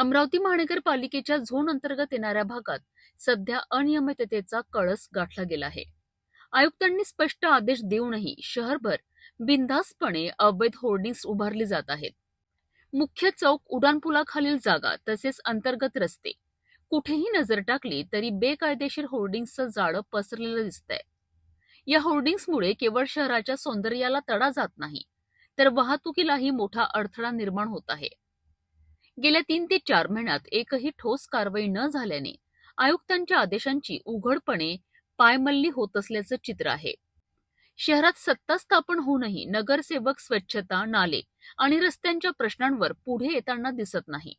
अमरावती महानगरपालिकेच्या झोन अंतर्गत येणाऱ्या भागात सध्या अनियमिततेचा कळस गाठला गेला आहे. आयुक्तांनी स्पष्ट आदेश देऊनही शहरभर बिनधास्तपणे अवैध होर्डिंग्स उभारली जात आहेत. मुख्य चौक, उड्डाणपुलाखालील जागा तसेच अंतर्गत रस्ते कुठेही नजर टाकली तरी बेकायदेशीर होर्डिंग्सचं जाळं पसरलेलं दिसतंय. या होर्डिंग्समुळे केवळ शहराच्या सौंदर्याला तडा जात नाही, तर वाहतुकीलाही मोठा अडथळा निर्माण होत आहे. गेल्या 3 ते 4 महिन्यात एकही ठोस कारवाई न झाल्याने आयुक्तांच्या आदेशांची उघडपणे पायमल्ली होत असल्याचं चित्र आहे. शहरात सत्ता स्थापन होऊनही नगरसेवक स्वच्छता, नाले आणि रस्त्यांच्या प्रश्नांवर पुढे येताना दिसत नाही.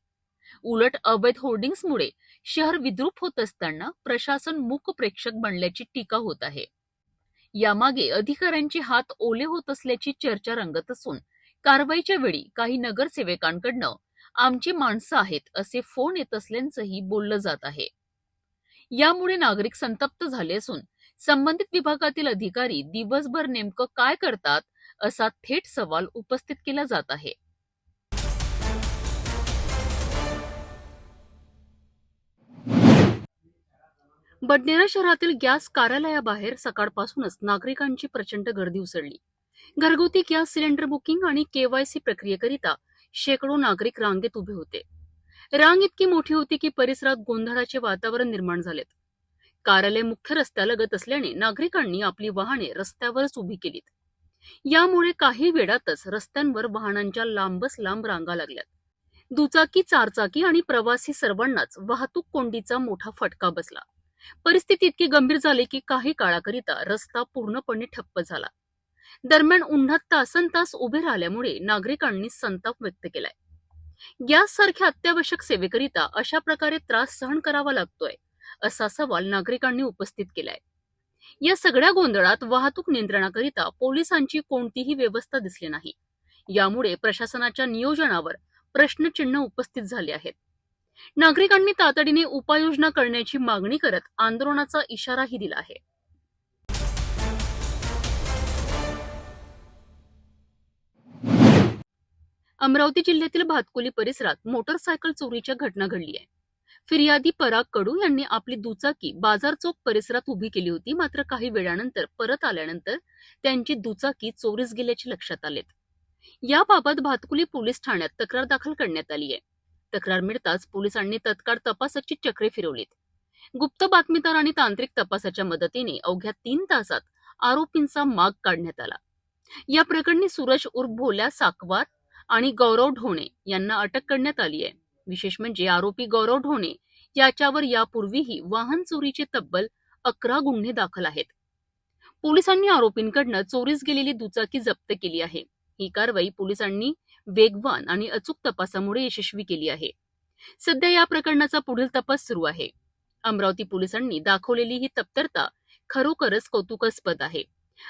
उलट अवैध होर्डिंग्समुळे शहर विद्रूप होत असताना प्रशासन मूक प्रेक्षक बनल्याची टीका होत आहे. यामागे अधिकाऱ्यांचे हात ओले होत असल्याची चर्चा रंगत असून कारवाईच्या वेळी काही नगरसेवकांकडनं आमची माणसं आहेत असे फोन येत असल्याचंही बोललं जात आहे. यामुळे नागरिक संतप्त झाले असून संबंधित विभागातील अधिकारी दिवसभर नेमकं काय करतात असा थेट सवाल उपस्थित केला जात आहे. बडनेरा शहरातील गॅस कार्यालयाबाहेर सकाळपासूनच नागरिकांची प्रचंड गर्दी उसळली. घरगुती गॅस सिलेंडर बुकिंग आणि केवायसी प्रक्रियेकरिता शेकडो नागरिक रांगेत उभे होते. रांग इतकी मोठी होती की परिसरात गोंधळाचे वातावरण निर्माण झालेत. कार्यालय मुख्य रस्त्यालगत असल्याने नागरिकांनी आपली वाहने रस्त्यावरच उभी केलीत. यामुळे काही वेळातच रस्त्यांवर वाहनांच्या लांबच लांब रांगा लागल्यात. दुचाकी, चारचाकी आणि प्रवासी सर्वांनाच वाहतूक कोंडीचा मोठा फटका बसला. परिस्थिती इतकी गंभीर झाली की काही काळाकरिता रस्ता पूर्णपणे ठप्प झाला. दरम्यान उन्हात तासनतास उभे राहिल्यामुळे नागरिकांनी संताप व्यक्त केलाय. गॅस सारख्या अत्यावश्यक सेवेकरिता अशा प्रकारे त्रास सहन करावा लागतोय असा सवाल नागरिकांनी उपस्थित केलाय. या सगळ्या गोंधळात वाहतूक नियंत्रणाकरिता पोलिसांची कोणतीही व्यवस्था दिसली नाही. यामुळे प्रशासनाच्या नियोजनावर प्रश्नचिन्ह उपस्थित झाले आहेत. नागरिकांनी तातडीने उपाययोजना करण्याची मागणी करत आंदोलनाचा इशाराही दिला आहे. अमरावती जिल्ह्यातील भातकुली परिसरात मोटरसायकल चोरीच्या घटना घडली आहे. फिर्यादी पराग कडू यांनी आपली दुचाकी बाजार चौक परिसरात उभी केली होती. मात्र काही वेळानंतर परत आल्यानंतर त्यांची दुचाकी चोरीस गेल्याचे लक्षात आले. याबाबत भातकुली पोलीस ठाण्यात तक्रार दाखल करण्यात आली आहे. तक्रार मिळताच पोलिसांनी तत्काळ तपासाची चक्रे फिरवलीत. गुप्त बातमीदार आणि तांत्रिक तपासाच्या मदतीने अवघ्या 3 तासात आरोपींचा माग काढण्यात आला. या प्रकरणी सूरज उर्फ भोल्या साकवार आणि गौरव ढोणे यांना अटक करण्यात आली आहे. विशेष म्हणजे आरोपी गौरव ढोणे याच्यावर यापूर्वीही वाहन चोरीचे तब्बल 11 गुन्हे दाखल आहेत. पोलिसांनी आरोपींकडनं चोरीस गेलेली दुचाकी जप्त केली आहे. ही कारवाई पोलिसांनी वेगवान आणि अचूक तपासामुळे यशस्वी केली आहे. सध्या या प्रकरणाचा पुढील तपास सुरू आहे. अमरावती पोलिसांनी दाखवलेली ही तत्परता खरोखरच कौतुकास्पद आहे.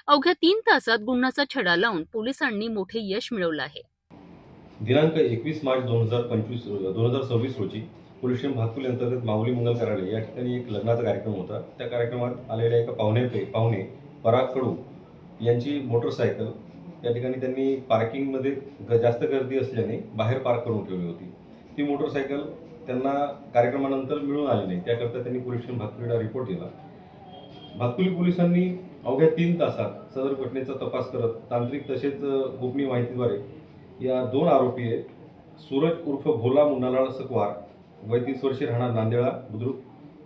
अवघ्या 3 तासात गुन्ह्याचा छडा लावून पोलिसांनी मोठे यश मिळवलं आहे. दिनांक 21 मार्च 2026 रोजी पोलीस स्टेशन भातकुली अंतर्गत माऊली मंगल कार्यालय या ठिकाणी एक लग्नाचा कार्यक्रम होता. त्या कार्यक्रमात आलेल्या एका पाहुणे पराग कडू यांची मोटरसायकल या ठिकाणी त्यांनी पार्किंगमध्ये जास्त गर्दी असल्याने बाहेर पार्क करून ठेवली होती. ती मोटरसायकल त्यांना कार्यक्रमानंतर मिळून आली नाही. त्याकरता त्यांनी पोलीस स्टेशन भातकुलीला रिपोर्ट दिला. भातकुली पोलिसांनी अवघ्या 3 तासात सदर घटनेचा तपास करत तांत्रिक तसेच गोपनीय माहितीद्वारे या 2 आरोपी आहेत. सूरज उर्फ भोला मुन्नालाल सकवार, वय 30 वर्षे, राहणार नांदेळा बुद्रुक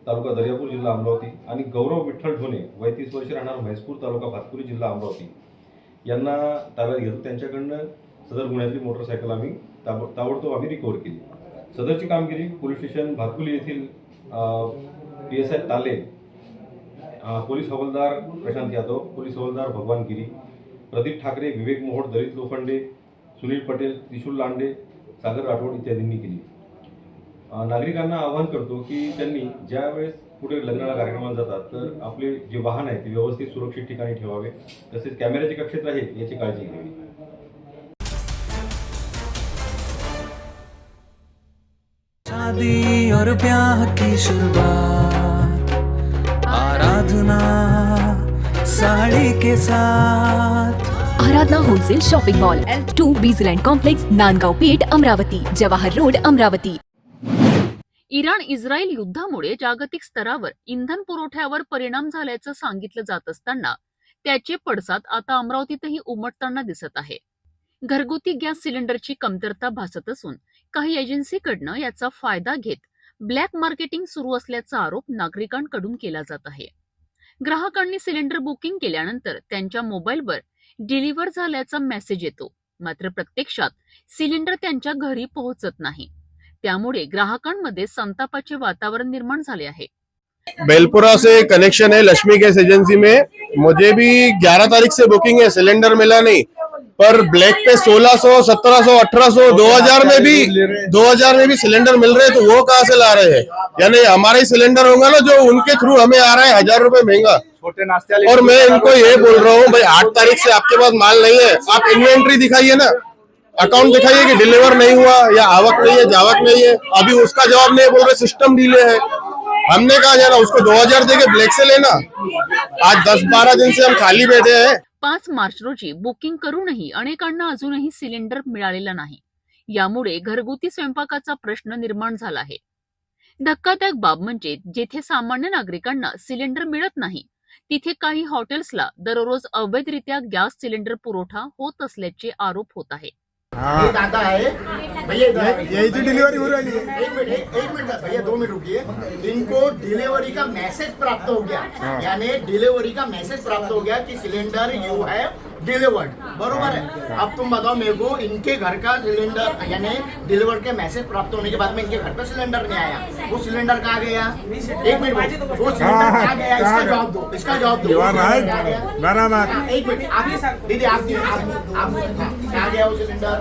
तालुका दर्यापूर जिल्हा अमरावती, आणि गौरव विठ्ठल ढोणे, वय 30 वर्षे, राहणार म्हैसपूर तालुका भातकुली जिल्हा अमरावती यांना ताब्यात घेतो. त्यांच्याकडनं सदर गुन्ह्यातली मोटरसायकल आम्ही ताबडतोब रिकव्हर केली. सदरची कामगिरी पोलीस स्टेशन भातकुली येथील PSI ताले, पोलीस हवालदार प्रशांत यादव, पोलीस हवालदार भगवान गिरी, प्रदीप ठाकरे, विवेक मोहोड, दलित लोखंडे, सुनील पटेल, त्रिशूल लांडे, सागर राठोड इत्यादींनी केली. नागरिकांना आवाहन करतो की त्यांनी ज्यावेळेस पुढे लग्नाला कार्यक्रमाला जातात तर आपले जे वाहन आहे ते व्यवस्थित सुरक्षित ठिकाणी ठेवावे. तसेच कॅमेऱ्याचे कक्षेत्र आहे याची काळजी घ्यावी. शादी और ब्याह की शुरुआत आराधना साड़ी के साथ। Aradhana wholesale shopping mall, L2 Bijland complex, Nandgaon Peth, Amravati, Jawahar road, Amravati. Iran Israel युद्धामुळे जागतिक स्तरावर इंधन पुरवठ्यावर परिणाम झाल्याचं सांगितलं जात असताना त्याचे पडसाद आता अमरावतीतही उमटताना दिसत आहे. घरगुती गॅस सिलेंडरची कमतरता भासत असून काही एजन्सीकडनं याचा फायदा घेत ब्लॅक मार्केटिंग सुरू असल्याचा आरोप नागरिकांकडून केला जात आहे. ग्राहकांनी सिलेंडर बुकिंग केल्यानंतर त्यांच्या मोबाईलवर डिलिव्हर झाल्याचा मेसेज येतो, मात्र प्रत्यक्षात सिलेंडर त्यांच्या घरी पोहोचत नाही. त्यामुळे ग्राहकांमध्ये संतापाचे वातावरण निर्माण झाले आहे. बेलपुरा से कनेक्शन है लक्ष्मी गैस एजेंसी में. मुझे भी 11 तारीख से बुकिंग है, सिलेंडर मिला नहीं, पर ब्लैक पे 1600, 1700, 1800, 2000 में भी सिलेंडर मिल रहे हैं. तो वो कहाँ से ला रहे हैं? यानी हमारा ही सिलेंडर होगा ना जो उनके थ्रू हमें आ रहा है 1000 रुपए महंगा. छोटे नाश्ते और मैं इनको ये बोल रहा हूँ भाई 8 तारीख से आपके पास माल नहीं है, आप इन्वेंट्री दिखाइए ना, अकाउंट दिखाइए कि डिलीवर नहीं हुआ या आवक नहीं है जावक नहीं है. अभी उसका जवाब नहीं, बोल रहे सिस्टम डिले है. हमने कहा जाना उसको 2000 देके ब्लैक से लेना. आज 10-12 दिन से हम खाली बैठे हैं. 5 मार्च रोजी बुकिंग करूनही अनेकांना अजूनही सिलेंडर मिळालेला नाही. यामुळे घरगुती स्वयंपाकाचा प्रश्न निर्माण झाला आहे. धक्कादायक बाब म्हणजे जेथे सामान्य नागरिकांना सिलेंडर मिळत नाही तिथे काही हॉटेल्सला दररोज अवैधरित्या गॅस सिलेंडर पुरवठा होत असल्याचे आरोप होत आहे. ये दादा है भैया, यही तो डिलीवरी हो रही है. एक मिनट भैया 2 मिनट रुकिए. इनको डिलीवरी का मैसेज प्राप्त हो गया, यानी डिलीवरी का मैसेज प्राप्त हो गया कि सिलेंडर यू है डिलीवर्ड, बरोबर है. अब तुम बताओ मेरे को, इनके घर का सिलेंडर यानी डिलीवर्ड के मैसेज प्राप्त होने के बाद में इनके घर पे सिलेंडर नहीं आया, वो सिलेंडर कहाँ गया? एक मिनट, वो सिलेंडर कहाँ गया? इसका जवाब दो, इसका जवाब दो. बराबर. एक मिनट, आप दीदी आप कहाँ गया वो सिलेंडर?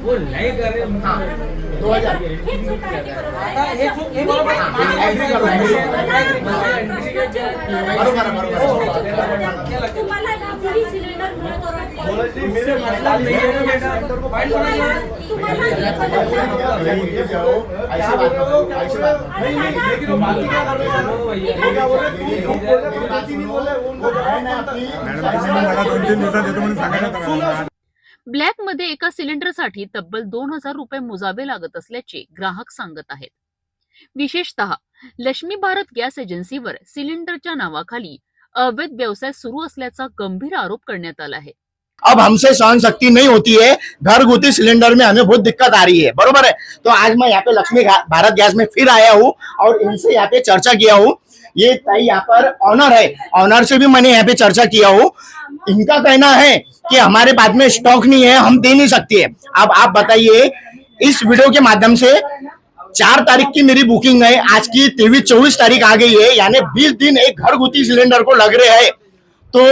वो नहीं कर रहे. हाँ 2000 ब्लॅकमध्ये एका सिलेंडरसाठी तब्बल 2000 रुपये मोजावे लागत असल्याचे ग्राहक सांगत आहेत. विशेषतः लक्ष्मी भारत गॅस एजन्सीवर सिलेंडरच्या नावाखाली अवैध व्यवसाय सुरू असल्याचा गंभीर आरोप करण्यात आला आहे. अब हमसे सहन शक्ति नहीं होती है, घरगुती सिलेंडर में हमें बहुत दिक्कत आ रही है, बरोबर है. तो आज मैं यहाँ पे लक्ष्मी भारत गैस में फिर आया हूँ और इनसे यहाँ पे चर्चा किया हूँ. ये यहाँ पर ऑनर है, ऑनर से भी मैंने यहाँ पे चर्चा किया हूँ. इनका कहना है कि हमारे पास में स्टॉक नहीं है, हम दे नहीं सकते है. अब आप बताइए, इस वीडियो के माध्यम से 4 तारीख की मेरी बुकिंग है, आज की 23-24 तारीख आ गई है, यानी 20 दिन एक घरगुती सिलेंडर को लग रहे हैं. तो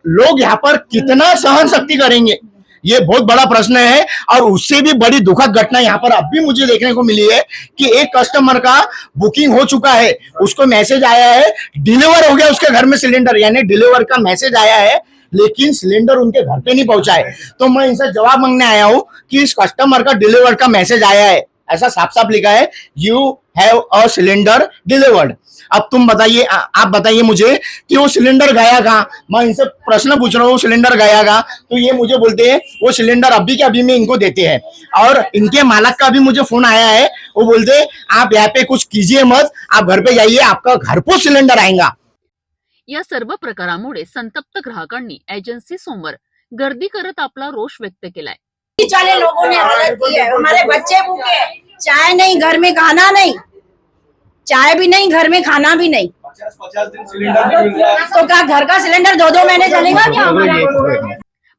लोग यहाँ पर कितना सहन शक्ति करेंगे, ये बहुत बड़ा प्रश्न है. और उससे भी बड़ी दुखद घटना यहाँ पर अब भी मुझे देखने को मिली है कि एक कस्टमर का बुकिंग हो चुका है, उसको मैसेज आया है, डिलीवर हो गया उसके घर में सिलेंडर, यानी डिलीवर का मैसेज आया है, लेकिन सिलेंडर उनके घर पे नहीं पहुंचा है. तो मैं इनसे जवाब मांगने आया हूँ कि इस कस्टमर का डिलीवर का मैसेज आया है, ऐसा साफ साफ लिखा है, you have a cylinder delivered. अब तुम बताइए, आप बताइए मुझे कि वो सिलेंडर गया कहाँ. मैं इनसे प्रश्न पूछ रहा हूँ सिलेंडर गया कहाँ, तो ये मुझे बोलते हैं वो सिलेंडर अभी के अभी में इनको देते हैं. और इनके मालक का भी मुझे फोन आया है, वो बोलते हैं आप यहाँ पे कुछ कीजिए मत, आप घर पे जाइए, आपका घर पर सिलेंडर आएगा. या सर्व प्रकारामुळे संतप्त ग्राहकांनी एजन्सी समोर गर्दी करत आपला रोष व्यक्त केलाय. वाले लोगों ने हालत की है, हमारे बच्चे भूखे हैं, चाय नहीं, घर में खाना नहीं, चाय भी नहीं, घर में खाना भी नहीं. 50 दिन सिलेंडर तो क्या घर का सिलेंडर 2-2 महीने चलेगा क्या हमारा?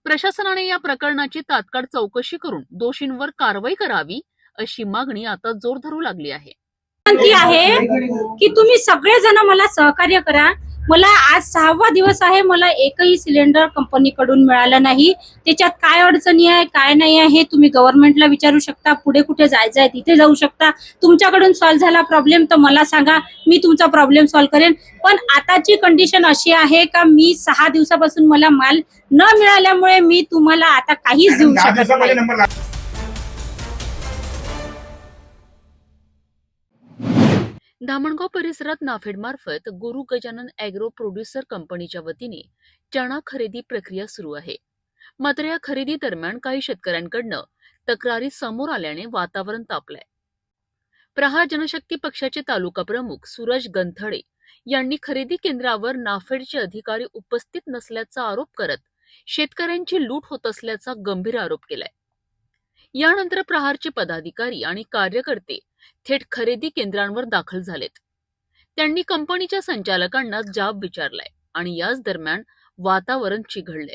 प्रशासनाने या प्रकरणाची तात्काळ चौकशी करून दोषींवर कारवाई करावी अशी मागणी आता जोर धरू लागली आहे. विनंती आहे की तुम्ही सगळेजण मला सहकार्य करा. मला आज 6वा दिवस आहे, मला एकही सिलेंडर कंपनीकडून मिळालं नाही. त्याच्यात काय अडचणी आहे काय नाही आहे तुम्ही गव्हर्नमेंटला विचारू शकता, पुढे कुठे जायचं आहे तिथे जाऊ शकता. तुमच्याकडून सॉल्व्ह झाला प्रॉब्लेम तर मला सांगा, मी तुमचा प्रॉब्लेम सॉल्व्ह करेन. पण आताची कंडिशन अशी आहे का मी 6 दिवसापासून मला माल न मिळाल्यामुळे मी तुम्हाला आता काहीच देऊ शकत नाही. धामणगाव परिसरात नाफेडमार्फत गुरु गजानन ॲग्रो प्रोड्युसर कंपनीच्या वतीने चणा खरेदी प्रक्रिया सुरू आहे. मात्र या खरेदी दरम्यान काही शेतकऱ्यांकडनं तक्रारी समोर आल्याने वातावरण तापलंय. प्रहार जनशक्ती पक्षाचे तालुका प्रमुख सूरज गंथडे यांनी खरेदी केंद्रावर नाफेडचे अधिकारी उपस्थित नसल्याचा आरोप करत शेतकऱ्यांची लूट होत असल्याचा गंभीर आरोप केलाय. यानंतर प्रहारचे पदाधिकारी आणि कार्यकर्ते थेट खरेदी केंद्रांवर दाखल झालेत. त्यांनी कंपनीच्या संचालकांना जाब विचारलाय आणि याच दरम्यान वातावरण चिघळलंय.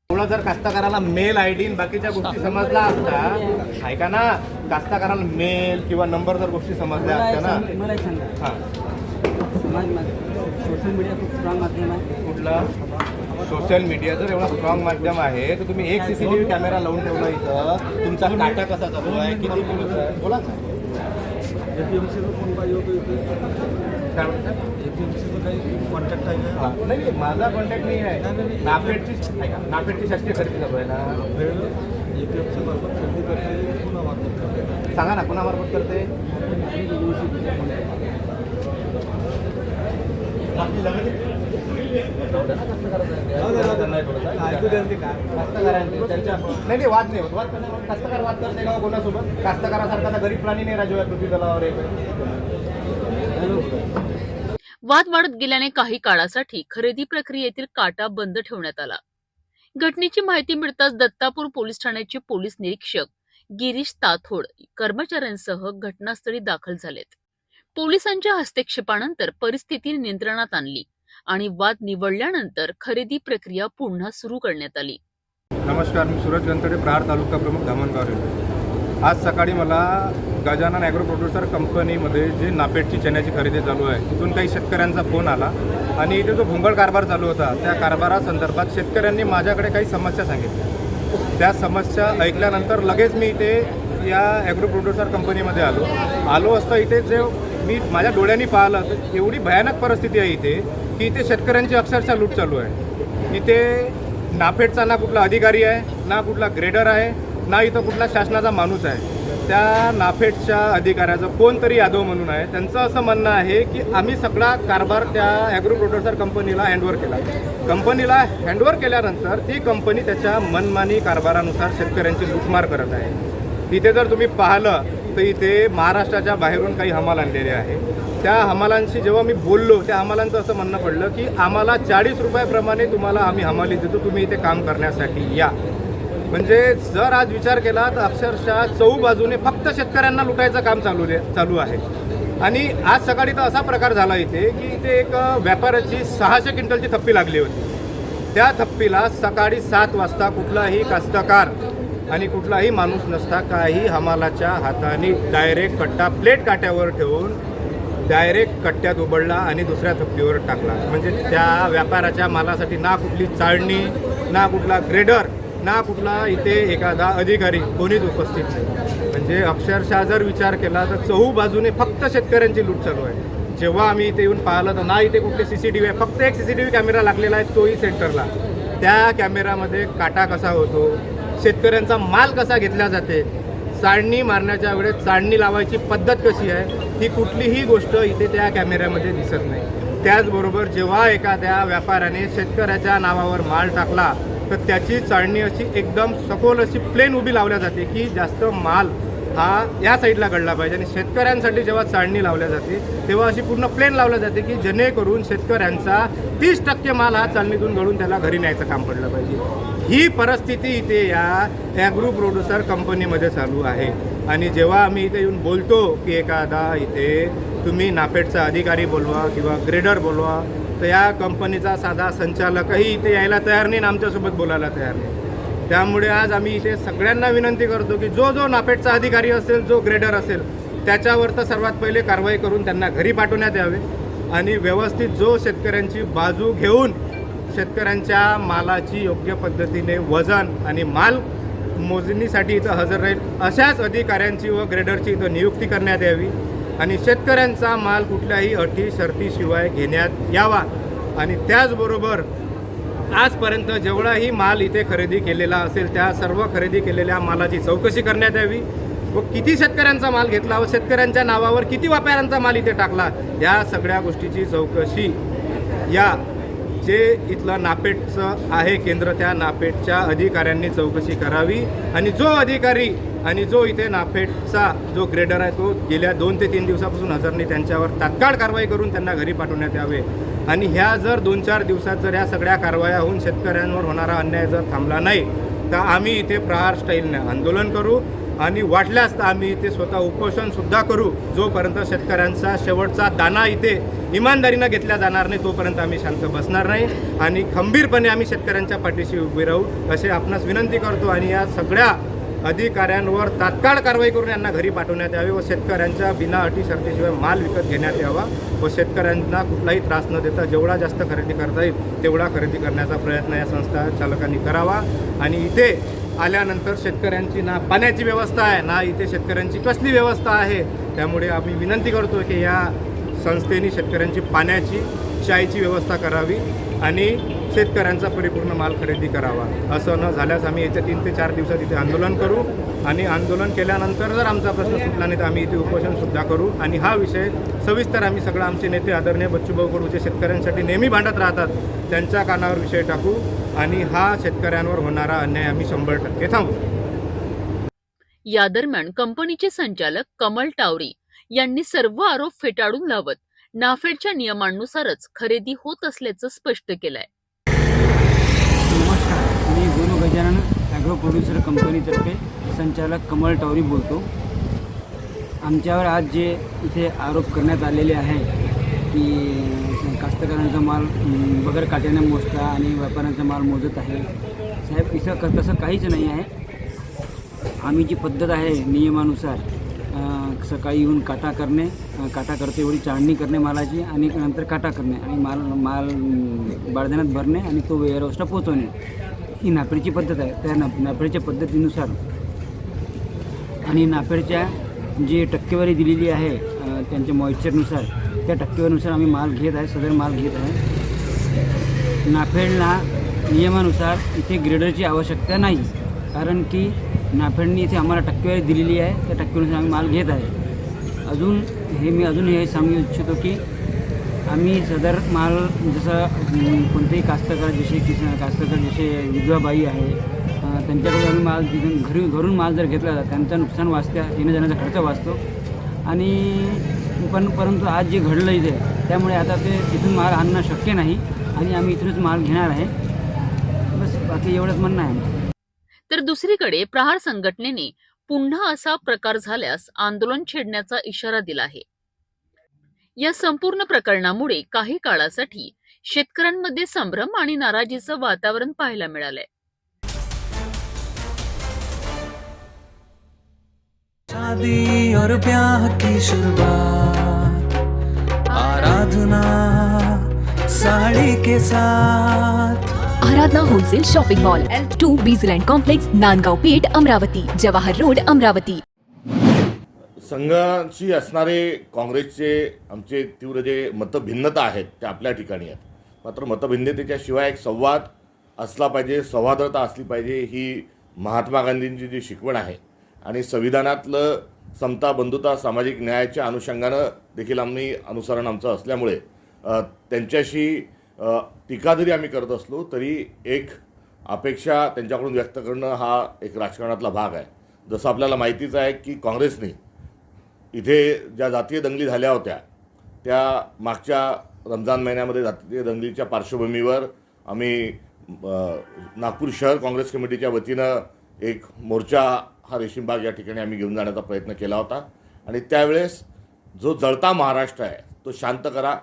एवढा जर कास्तकाराला मेल आयडी बाकीच्या गोष्टी समजला असता, ऐका ना, कास्तकाराला मेल किंवा नंबर जर गोष्टी समजल्या असत्या ना. मला एक सांगा, हां, सोशल मीडिया खूप स्ट्रॉंग माध्यम आहे. कुठला सोशल मीडिया जर एवढा स्ट्रॉंग माध्यम आहे तर तुम्ही एक CCTV कॅमेरा लावून ठेवला इथं, तुमचा काटा कसा चालू आहे, किती किलो आहे, बोला. APMCचा फोन पाहिजे होतो. काय म्हणतात? APMCचा काही कॉन्टॅक्ट आहे का? हां, नाही, माझा कॉन्टॅक्ट नाही आहे. नाफेडची शासकीय खरेदी चालू आहे ना. APMC मार्फत खरेदी करते, पुन्हा मार्फत करते. सांगा ना, कोणामार्फत करते? ऐकू द्या ते काय. नाही, वाद नाही होत. कास्तकार वाद करते का कोणासोबत? कास्तकारासारखा गरीब प्राणी नाही राजू पृथ्वी तलावर वाद वाढत गेल्याने काही काळासाठी खरेदी प्रक्रियेतील काटा बंद ठेवण्यात आला. घटनेची माहिती मिळताच दत्तापूर पोलीस ठाण्याचे पोलीस निरीक्षक गिरीश ताथोड कर्मचाऱ्यांसह घटनास्थळी दाखल झालेत. पोलिसांच्या हस्तक्षेपानंतर परिस्थिती नियंत्रणात आणली आणि वाद निवळल्यानंतर खरेदी प्रक्रिया पुन्हा सुरू करण्यात आली. नमस्कार, मी सूरज गंतडे, प्रहार तालुका प्रमुख, धामणगाव रेल्वे. आज सकाळी मला गजानन ॲग्रो प्रोड्युसर कंपनीमध्ये जे नाफेडची चण्याची खरेदी चालू आहे तिथून काही शेतकऱ्यांचा फोन आला आणि इथे जो भोंगळ कारभार चालू होता त्या कारभारासंदर्भात शेतकऱ्यांनी माझ्याकडे काही समस्या सांगितल्या. त्या समस्या ऐकल्यानंतर लगेच मी इथे या ॲग्रो प्रोड्युसर कंपनीमध्ये आलो असता इथे जे मी माझ्या डोळ्यांनी पाहिलं तर एवढी भयानक परिस्थिती आहे इथे की इथे शेतकऱ्यांची अक्षरशः लूट चालू आहे. इथे नाफेडचा ना कुठला अधिकारी आहे, ना कुठला ग्रेडर आहे, ना इथं कुठला शासनाचा माणूस आहे. त्या नाफेडच्या अधिकाऱ्याचं कोणतरी यादव म्हणून आहे, त्यांचं असं म्हणणं आहे की आम्ही सगळा कारभार त्या ॲग्रो प्रोड्युसर कंपनीला हँडओव्हर केला. कंपनीला हँडओव्हर केल्यानंतर ती कंपनी त्याच्या मनमानी कारभारानुसार शेतकऱ्यांची लूटमार करत आहे. इथे जर तुम्ही पाहिलं तर इथे महाराष्ट्राच्या बाहेरून काही हमाल आणलेले आहे. त्या हमालांशी जेव्हा मी बोललो त्या हमालांचं असं म्हणणं पडलं की आम्हाला 40 रुपयाप्रमाणे तुम्हाला आम्ही हमाली देतो, तुम्ही इथे काम करण्यासाठी या. म्हणजे जर आज विचार केला तर अक्षरशः चहूबाजूने फक्त शेतकऱ्यांना लुटायचं काम चालू आहे. आणि आज सकाळी तर असा प्रकार झाला इथे की इथे एक व्यापाऱ्याची 600 क्विंटलची थप्पी लागली होती. त्या थप्पीला सकाळी 7 वाजता कुठलाही कास्तकार आणि कुठलाही माणूस नसता काही हमालाच्या हाताने डायरेक्ट कट्टा प्लेट काट्यावर ठेवून डायरेक्ट कट्ट्यात उबडला आणि दुसऱ्या थप्पीवर टाकला. म्हणजे त्या व्यापाराच्या मालासाठी ना कुठली चाळणी, ना कुठला ग्रेडर, ना कुठला इथे एखादा अधिकारी कोणीच उपस्थित नाही. म्हणजे अक्षरशः जर विचार केला तर चहूबाजूने फक्त शेतकऱ्यांची लूट चालू आहे. जेव्हा आम्ही इथे येऊन पाहिलं तर ना इथे कुठले CCTV आहे, फक्त एक CCTV कॅमेरा लागलेला आहे, तोही सेंटरला. त्या कॅमेरामध्ये काटा कसा होतो, शेतकऱ्यांचा माल कसा घेतला जाते, चाळणी मारण्याच्या वेळेस चाळणी लावायची पद्धत कशी आहे, ही कुठलीही गोष्ट इथे त्या कॅमेऱ्यामध्ये दिसत नाही. त्याचबरोबर जेव्हा एखाद्या व्यापाऱ्याने शेतकऱ्याच्या नावावर माल टाकला तर त्याची चाळणी अशी एकदम सखोल अशी प्लेन उभी लावल्या जाते की जास्त माल हा या साईडला घडला पाहिजे. आणि शेतकऱ्यांसाठी जेव्हा चाळणी लावल्या जाते तेव्हा अशी पूर्ण प्लेन लावल्या जाते की जेणेकरून शेतकऱ्यांचा 30% माल हा चाळणीतून घडून त्याला घरी न्यायचं काम पडलं पाहिजे. ही परिस्थिती इथे या ॲग्रो प्रोड्युसर कंपनीमध्ये चालू आहे. आणि जेव्हा आम्ही इथे येऊन बोलतो की एखादा इथे तुम्ही नाफेडचा अधिकारी बोलवा किंवा ग्रेडर बोलवा तर या कंपनीचा साधा संचालकही इथे यायला तयार नाही आणि आमच्यासोबत बोलायला तयार नाही. त्यामुळे आज आम्ही इथे सगळ्यांना विनंती करतो की जो नाफेडचा अधिकारी असेल, जो ग्रेडर असेल, त्याच्यावर तर सर्वात पहिले कारवाई करून त्यांना घरी पाठवण्यात यावे आणि व्यवस्थित जो शेतकऱ्यांची बाजू घेऊन शेतकऱ्यांच्या मालाची योग्य पद्धतीने वजन आणि माल मोजणीसाठी इथं हजर राहील अशाच अधिकाऱ्यांची व ग्रेडरची इथं नियुक्ती करण्यात यावी आणि शेतकऱ्यांचा माल कुठल्याही अटी शर्तीशिवाय घेण्यात यावा. आणि त्याचबरोबर आजपर्यंत जेवढाही माल इथे खरेदी केलेला असेल त्या सर्व खरेदी केलेल्या मालाची चौकशी करण्यात यावी व किती शेतकऱ्यांचा माल घेतला व शेतकऱ्यांच्या नावावर किती व्यापाऱ्यांचा माल इथे टाकला या सगळ्या गोष्टीची चौकशी या जे इथलं नापेटचं आहे केंद्र, त्या नापेटच्या अधिकाऱ्यांनी चौकशी करावी आणि जो अधिकारी आणि जो इथे नाफेडचा जो ग्रेडर आहे तो गेल्या 2 ते 3 दिवसापासून हजर त्यांच्यावर तात्काळ कारवाई करून त्यांना घरी पाठवण्यात यावे. आणि ह्या जर 2-4 दिवसात जर या सगळ्या कारवाया होऊन शेतकऱ्यांवर होणारा अन्याय जर थांबला नाही तर आम्ही इथे प्रहार स्टाईलने आंदोलन करू आणि वाटल्यास तर आम्ही इथे स्वतः उपोषणसुद्धा करू. जोपर्यंत शेतकऱ्यांचा शेवटचा दाना इथे इमानदारीनं घेतला जाणार नाही तोपर्यंत आम्ही शांत बसणार नाही आणि खंबीरपणे आम्ही शेतकऱ्यांच्या पाठीशी उभे राहू असे आपणास विनंती करतो. आणि या सगळ्या अधिकाऱ्यांवर तात्काळ कारवाई करून यांना घरी पाठवण्यात यावे व शेतकऱ्यांच्या बिना अटी शर्तीशिवाय माल विकत घेण्यात यावा व शेतकऱ्यांना कुठलाही त्रास न देता जेवढा जास्त खरेदी करता येईल तेवढा खरेदी करण्याचा प्रयत्न या संस्था चालकांनी करावा. आणि इथे आल्यानंतर शेतकऱ्यांची ना पाण्याची व्यवस्था आहे ना इथे शेतकऱ्यांची कसली व्यवस्था आहे. त्यामुळे आम्ही विनंती करतो की या संस्थेने शेतकऱ्यांची पाण्याची चायची व्यवस्था करावी आणि शेतकऱ्यांचा परिपूर्ण माल खरेदी करावा. असं न झाल्यास आम्ही येत्या 3 ते 4 दिवसात इथे आंदोलन करू आणि आंदोलन केल्यानंतर जर आमचा प्रश्न सुटला नाही तर आम्ही इथे उपोषणसुद्धा करू. आणि हा विषय सविस्तर आम्ही सगळं आमचे नेते आदरणीय बच्चूभाऊ कडू जे शेतकऱ्यांसाठी नेहमी भांडत राहतात त्यांच्या कानावर विषय टाकू आणि हा शेतकऱ्यांवर होणारा अन्याय आम्ही 100% थांबवू. या दरम्यान कंपनीचे संचालक कमल टावरी यांनी सर्व आरोप फेटाळून लावत नाफेडच्या नियमांनुसारच खरेदी होत असल्याचं स्पष्ट केलंय. नमस्कार, मी गुरु गजानन ॲग्रो प्रोड्युसर कंपनीतर्फे संचालक कमल टावरी बोलतो. आमच्यावर आज जे इथे आरोप करण्यात आलेले आहे की कास्तकारांचा माल बगर काट्याने मोजता आणि व्यापाऱ्यांचा माल मोजत आहे, साहेब इथं तसं काहीच नाही आहे. आम्ही जी पद्धत आहे नियमानुसार सकाळी येऊन काटा करते एवढी चाळणी करणे मालाची आणि नंतर काटा करणे आणि माल बारदाण्यात भरणे आणि तो वेअरहाऊसला पोचवणे ही नाफेडची पद्धत आहे. त्या नाफेडच्या पद्धतीनुसार आणि नाफेडच्या जी टक्केवारी दिलेली आहे त्यांच्या मॉइश्चरनुसार त्या टक्केवारीनुसार आम्ही माल घेत आहे, सदर माल घेत आहे. नाफेडला नियमानुसार इथे ग्रेडरची आवश्यकता नाही कारण की नाफेडनी इथे आम्हाला टक्केवारी दिलेली आहे, त्या टक्केवारीनुसार आम्ही माल घेत आहे. अजून हे सांगू इच्छितो की आम्ही सदर माल जसं कोणतेही कास्तकार जसे विधवा बाई आहे त्यांच्याकडून आम्ही माल तिथून घरून माल जर घेतला तर त्यांचं नुकसान वाचतं, येण्या जाण्याचा खर्च वाचतो. आणि परंतु आज जे घडलं इथे त्यामुळे आता ते तिथून माल आणणं शक्य नाही आणि आम्ही इथूनच माल घेणार आहे. बस बाकी एवढंच म्हणणं आहे आमचं. तर दुसरीकडे प्रहार संघटनेने पुन्हा असा प्रकार झाल्यास आंदोलन छेडण्याचा इशारा दिला आहे. या संपूर्ण प्रकरणामुळे काही काळासाठी शेतकऱ्यांमध्ये संभ्रम आणि नाराजीचं वातावरण पाहायला मिळालंय. शादी और ब्याह की शुरुआत आराधना साड़ी के साथ. Aradhana wholesale shopping mall L2 Bijland complex, Nandgaon Peth, Amravati, Jawahar road, Amravati. संघाशी असणारे काँग्रेसचे आमचे तीव्र जे मतभिन्नता आहेत त्या आपल्या ठिकाणी आहेत. मात्र मतभिन्नतेच्या शिवाय एक संवाद असला पाहिजे, सौहार्दता असली पाहिजे ही महात्मा गांधींची जी शिकवण आहे. आणि संविधानातलं समता, बंधुता, सामाजिक न्यायाच्या अनुषंगानं देखील आम्ही अनुसरण आमचं असल्यामुळे त्यांच्याशी टीका जरी आम्ही करत असलो तरी एक अपेक्षा त्यांच्याकडून व्यक्त करणं हा एक राजकारणातला भाग आहे. जसं आपल्याला माहितीच आहे की काँग्रेसने इथे ज्या जातीय दंगली झाल्या होत्या त्या मागच्या रमजान महिन्यामध्ये जातीय दंगलीच्या पार्श्वभूमीवर आम्ही नागपूर शहर काँग्रेस कमिटीच्या वतीनं एक मोर्चा हा रेशीमबाग या ठिकाणी आम्ही घेऊन जाण्याचा प्रयत्न केला होता. आणि त्यावेळेस जो जळता महाराष्ट्र आहे तो शांत करा,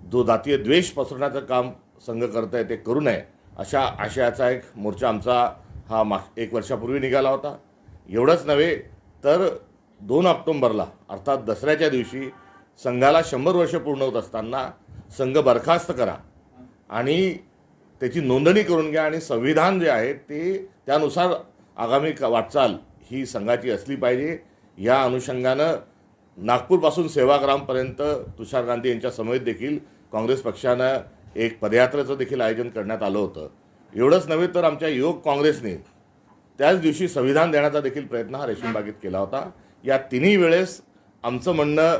जो जातीय द्वेष पसरण्याचं काम संघ करत आहे ते करू नये अशा आशयाचा एक मोर्चा आमचा हा 1 वर्षापूर्वी निघाला होता. एवढंच नव्हे तर 2 ऑक्टोंबरला अर्थात दसऱ्याच्या दिवशी संघाला 100 वर्ष पूर्ण होत असताना संघ बरखास्त करा आणि त्याची नोंदणी करून घ्या आणि संविधान जे आहे ते त्यानुसार आगामी वाटचाल ही संघाची असली पाहिजे. या अनुषंगानं नागपूरपासून सेवाग्रामपर्यंत तुषार गांधी यांच्या समवेत देखील काँग्रेस पक्षानं एक पदयात्रेचं देखील आयोजन करण्यात आलं होतं. एवढंच नव्हे तर आमच्या युवक काँग्रेसने त्याच दिवशी संविधान देण्याचा देखील प्रयत्न हा रेशीमबागेत केला होता. या तिन्ही वेळेस आमचं म्हणणं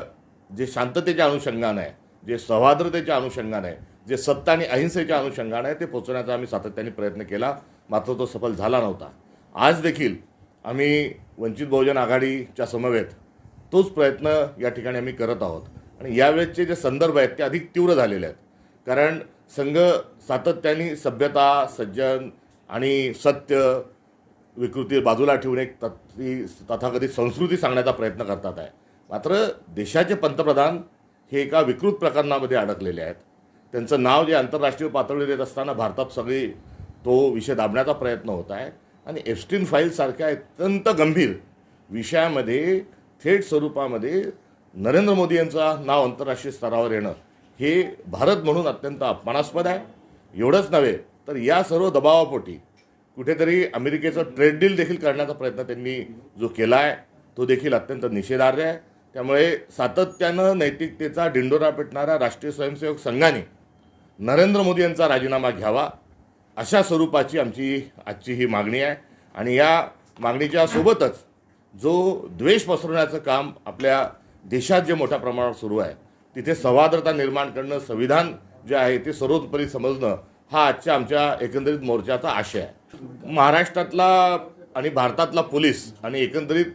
जे शांततेच्या अनुषंगानं आहे, जे सौहार्दतेच्या अनुषंगानं आहे, जे सत्य आणि अहिंसेच्या अनुषंगाने आहे ते पोचवण्याचा आम्ही सातत्याने प्रयत्न केला, मात्र तो सफल झाला नव्हता. आज देखील आम्ही वंचित बहुजन आघाडीच्या समवेत तोच प्रयत्न या ठिकाणी आम्ही करत आहोत. आणि यावेळेसचे जे संदर्भ आहेत ते अधिक तीव्र झालेले आहेत, कारण संघ सातत्याने सभ्यता, सज्जन आणि सत्य विकृती बाजूला ठेवून एक तथाकथित संस्कृती सांगण्याचा प्रयत्न करतात आहे. मात्र देशाचे पंतप्रधान हे एका विकृत प्रकरणामध्ये अडकलेले आहेत. त्यांचं नाव जे आंतरराष्ट्रीय पातळीवर येत असताना भारतात सगळी तो विषय दाबण्याचा प्रयत्न होत आहे. आणि एप्स्टीन फाईलसारख्या अत्यंत गंभीर विषयामध्ये थेट स्वरूपामध्ये नरेंद्र मोदी यांचं नाव आंतरराष्ट्रीय स्तरावर येणं हे भारत म्हणून अत्यंत अपमानास्पद आहे. एवढंच नव्हे तर या सर्व दबावापोटी कुठेतरी अमेरिकेचं ट्रेड डील देखील करण्याचा प्रयत्न त्यांनी जो केला आहे तो देखील अत्यंत निषेधार्ह आहे. त्यामुळे सातत्यानं नैतिकतेचा डिंडोरा पेटणाऱ्या राष्ट्रीय स्वयंसेवक संघाने नरेंद्र मोदी यांचा राजीनामा घ्यावा अशा स्वरूपाची आजची ही मागणी आहे. आणि या मागणीच्या सोबतच जो द्वेष पसरवण्याचं काम आपल्या देशात जे मोठ्या प्रमाणावर सुरू आहे तिथे सौहार्दता निर्माण करणं, संविधान जे आहे ते सर्वोपरी समजणं हा आजच्या आमच्या एकंदरीत मोर्चाचा आशय आहे. महाराष्ट्रातला आणि भारतातला पोलीस आणि एकंदरीत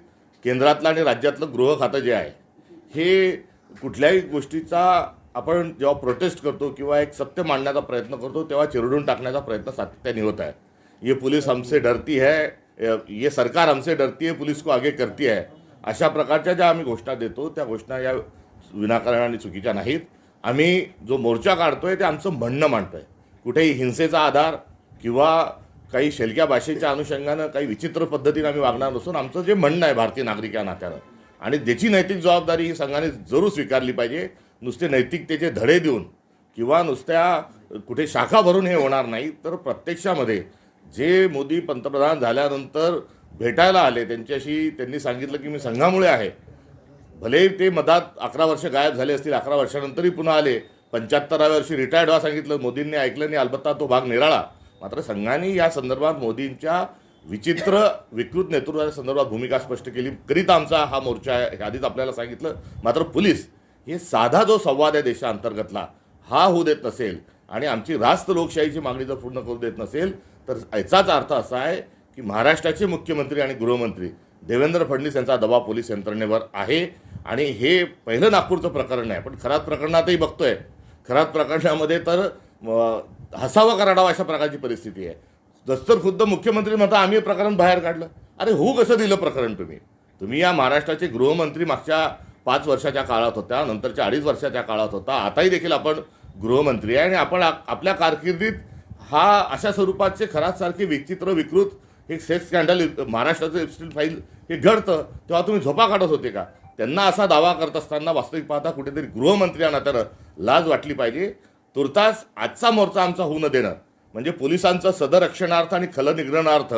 केंद्रातलं आणि राज्यातलं गृह खातं जे आहे हे कुठल्याही गोष्टीचा आपण जेव्हा प्रोटेस्ट करतो किंवा एक सत्य मांडण्याचा प्रयत्न करतो तेव्हा चिरडून टाकण्याचा प्रयत्न सातत्याने होत आहे. ये पुलिस हमसे डरती है, ये सरकार हमसे डरती है, पुलिस को आगे करती है, अशा प्रकारच्या ज्या आम्ही घोषणा देतो त्या घोषणा या विनाकारण आणि चुकीच्या नाहीत. आम्ही जो मोर्चा काढतोय ते आमचं म्हणणं मांडतोय. कुठेही हिंसेचा आधार किंवा काही शेलक्या भाषेच्या अनुषंगानं काही विचित्र पद्धतीने आम्ही वागणार नसून आमचं जे म्हणणं आहे भारतीय नागरिक या नात्यानं आणि ज्याची नैतिक जबाबदारी ही संघाने जरूर स्वीकारली पाहिजे. नुसते नैतिकतेचे धडे देऊन किंवा नुसत्या कुठे शाखा भरून हे होणार नाही, तर प्रत्यक्षामध्ये जे मोदी पंतप्रधान झाल्यानंतर भेटायला आले त्यांच्याशी त्यांनी सांगितलं की मी संघामुळे आहे. भले ते मधात 11 वर्ष गायब झाले असतील, 11 वर्षानंतरही पुन्हा आले, 75व्या वर्षी रिटायर्ड व्हा सांगितलं, मोदींनी ऐकलं नाही, अलबत्ता तो भाग निराळा. मात्र संघाने या संदर्भात मोदींच्या विचित्र विकृत नेतृत्वाच्या संदर्भात भूमिका स्पष्ट केली. करिता आमचा हा मोर्चा आहे हे आधीच आपल्याला सांगितलं. मात्र पोलीस हे साधा जो संवाद आहे देशांतर्गतला हा होऊ देत नसेल आणि आमची रास्त लोकशाहीची मागणी जर पूर्ण करू देत नसेल तर याचाच अर्थ असा आहे की महाराष्ट्राचे मुख्यमंत्री आणि गृहमंत्री देवेंद्र फडणवीस यांचा दबाव पोलीस यंत्रणेवर आहे. आणि हे पहिलं नागपूरचं प्रकरण आहे, पण खरात प्रकरणातही बघतोय, खरात प्रकरणामध्ये तर हसावं कराडावं अशा प्रकारची परिस्थिती आहे. दस्तर खुद्द मुख्यमंत्री म्हणता आम्ही प्रकरण बाहेर काढलं. अरे होऊ कसं दिलं प्रकरण? तुम्ही या महाराष्ट्राचे गृहमंत्री मागच्या 5 वर्षाच्या काळात होता, नंतरच्या 2.5 वर्षाच्या काळात होता, आताही देखील आपण गृहमंत्री आहे. आणि आपण आपल्या कारकिर्दीत हा अशा स्वरूपाचे खरातसारखे विचित्र विकृत एक सेक्स स्कॅन्डल महाराष्ट्राचं एप्स्टीन फाईल हे घडतं तेव्हा तुम्ही झोपा काढत होते का? त्यांना असा दावा करत असताना वास्तविक पाहता कुठेतरी गृहमंत्री यांना तर लाज वाटली पाहिजे. तुर्तास आजचा मोर्चा आमचा होऊ न देणं म्हणजे पोलिसांचं सदरक्षणार्थ आणि खलनिग्रहणार्थ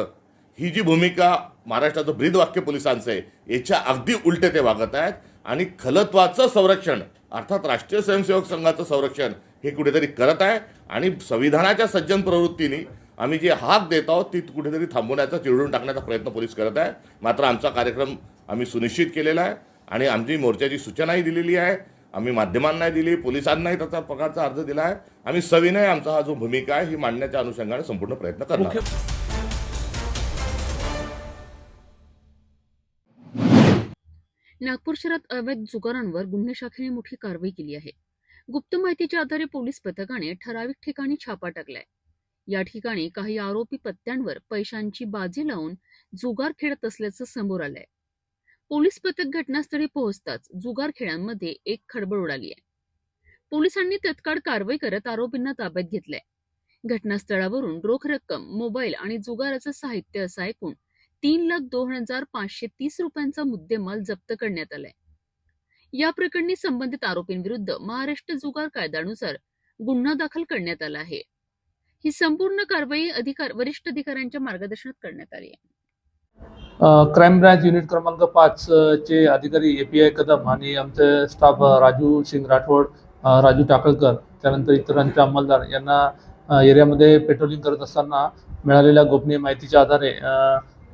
ही जी भूमिका महाराष्ट्राचं ब्रीदवाक्य पोलिसांचं आहे याच्या अगदी उलटे ते वागत आहेत. आणि खलत्वाचं संरक्षण अर्थात राष्ट्रीय स्वयंसेवक संघाचं संरक्षण हे कुठेतरी करत आहे. आणि संविधानाच्या सज्जन प्रवृत्तीने आम्ही जे हाक देत आहोत ती कुठेतरी थांबवण्याचा, चिरडून टाकण्याचा प्रयत्न पोलीस करत आहे. मात्र आमचा कार्यक्रम आम्ही सुनिश्चित केलेला आहे आणि आमची मोर्चाची सूचनाही दिलेली आहे. आम्ही माध्यमांनाही दिली, पोलिसांनाही त्याचा प्रकारचा अर्ज दिला आहे. आम्ही सविनय आमचा हा जो भूमिका आहे ही मांडण्याच्या अनुषंगाने संपूर्ण प्रयत्न करणार आहोत. नागपूर शहरात अवैध जुगारांवर गुन्हे शाखेने मोठी कारवाई केली आहे. गुप्त माहितीच्या आधारे पोलीस पथकाने ठराविक ठिकाणी छापा टाकलाय. या ठिकाणी काही आरोपी पत्त्यांवर पैशांची बाजी लावून जुगार खेळत असल्याचं समोर आलंय. पोलीस पथक घटनास्थळी पोहोचताच जुगार खेळांमध्ये एक खळबळ उडाली आहे. पोलिसांनी तत्काळ कारवाई करत आरोपींना ताब्यात घेतलंय. घटनास्थळावरून रोख रक्कम, मोबाईल आणि जुगाराचं साहित्य असा एकूण 3,02,530 रुपयांचा मुद्देमाल जप्त करण्यात आलाय. या प्रकरणी संबंधित आरोपींविरुद्ध महाराष्ट्र जुगार कायद्यानुसार गुन्हा दाखल करण्यात आला आहे. ही संपूर्ण कारवाई वरिष्ठ अधिकाऱ्यांच्या मार्गदर्शनात करण्यात आली आहे. क्राईम ब्रांच युनिट क्रमांक 5 चे अधिकारी API कदम आणि आमचे स्टाफ राजू सिंग राठोड, राजू टाकळकर, त्यानंतर इतरांचे अंमलदार यांना एरियामध्ये पेट्रोलिंग करत असताना मिळालेल्या गोपनीय माहितीच्या आधारे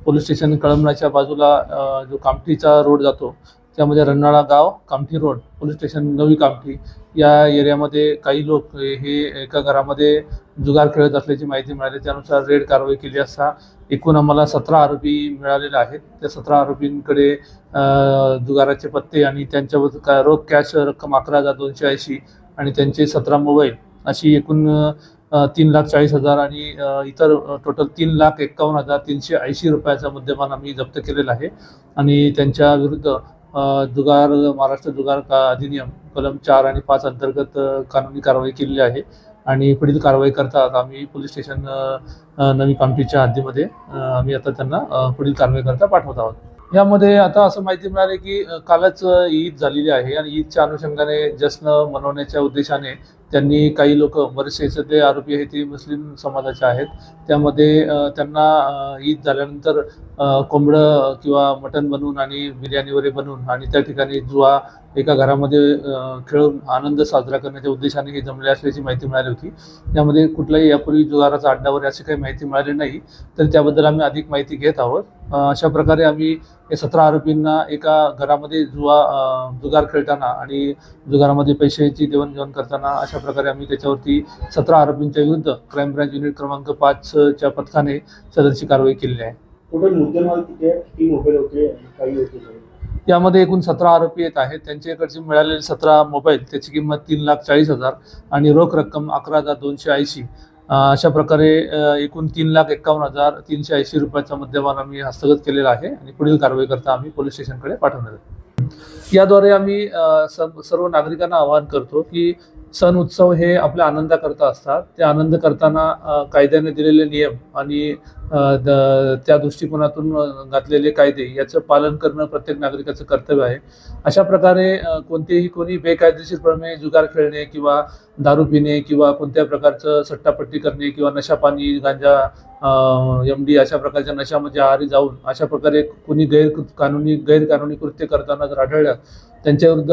पोलीस स्टेशन कळमनाच्या बाजूला जो कामठीचा रोड जातो त्यामध्ये रन्नाळा गाव, कामठी रोड, पोलीस स्टेशन नवी कामठी या एरियामध्ये काही लोक हे एका घरामध्ये जुगार खेळत असल्याची माहिती मिळाली. त्यानुसार रेड कारवाई केली असता एकूण आम्हाला 17 आरोपी मिळालेले आहेत. त्या 17 आरोपींकडे जुगाराचे पत्ते आणि त्यांच्यावर रोख कॅश रक्कम 11,280 आणि त्यांचे 17 मोबाईल अशी एकूण 3,40,000 आणि इतर टोटल 3,51,380 रुपयाचा मुद्देमाल आम्ही जप्त केलेला आहे. आणि त्यांच्या विरुद्ध महाराष्ट्र जुगार अधिनियम कलम 4 आणि 5 अंतर्गत कानूनी कारवाई केलेली आहे. आणि पुढील कारवाई करता आम्ही पोलीस स्टेशन नवी कामठीच्या हद्दीमध्ये आम्ही आता त्यांना पुढील कारवाई करता पाठवत आहोत. यामध्ये आता असं माहिती मिळाली की कालच ईद झालेली आहे आणि ईदच्या अनुषंगाने जश्न मनवण्याच्या उद्देशाने त्यांनी काही लोक, बरेचसे सगळे आरोपी आहेत ते मुस्लिम समाजाचे आहेत, त्यामध्ये त्यांना ईद झाल्यानंतर कोंबडं किंवा मटण बनवून आणि बिर्याणी वगैरे बनवून आणि त्या ठिकाणी जुआ एका घरामध्ये खेळून आनंद साजरा करण्याच्या उद्देशाने हे जमले असल्याची माहिती मिळाली होती. त्यामध्ये कुठलाही यापूर्वी जुगाराचा अड्डा वगैरे अशी काही माहिती मिळाली नाही, तर त्याबद्दल आम्ही अधिक माहिती घेत आहोत. अशा प्रकारे आम्ही हे 17 आरोपींना एका घरामध्ये जुगार खेळताना आणि जुगारामध्ये पैशाची देवाणघेवाण करताना अशा प्रकारे आम्ही त्याच्यावरती 17 आरोपींच्या विरुद्ध क्राईम ब्रँच युनिट क्रमांक 5च्या पथकाने सदरची कारवाई केलेली आहे. मुद्देमाल किती मोबाईल होते, काही होते? यामध्ये एकूण 17 आरोपी येत आहेत. त्यांच्याकडचे मिळालेले 17 मोबाईल त्याची किंमत 3,40,000 आणि रोख रक्कम 11,280 अशा प्रकारे एकूण 3,51,380 रुपयाचा मुद्देमाल आम्ही हस्तगत केलेला आहे आणि पुढील कारवाई करता आम्ही पोलीस स्टेशनकडे पाठवणार आहे. याद्वारे आम्ही सर्व नागरिकांना आवाहन करतो की सण उत्सव हे आपल्या आनंदाकरता असतात. ते आनंद करताना कायद्याने दिलेले नियम आणि त्या दृष्टिकोनातून घातलेले कायदे याचं पालन करणं प्रत्येक नागरिकाचं कर्तव्य आहे. अशा प्रकारे कोणी बेकायदेशीरपणे जुगार खेळणे किंवा दारू पिणे किंवा कोणत्या प्रकारचं सट्टापट्टी करणे किंवा नशापानी, गांजा, MD अशा प्रकारच्या नशामध्ये आहारी जाऊन अशा प्रकारे कोणी गैरकानूनी कृत्य करताना जर आढळल्यास त्यांच्याविरुद्ध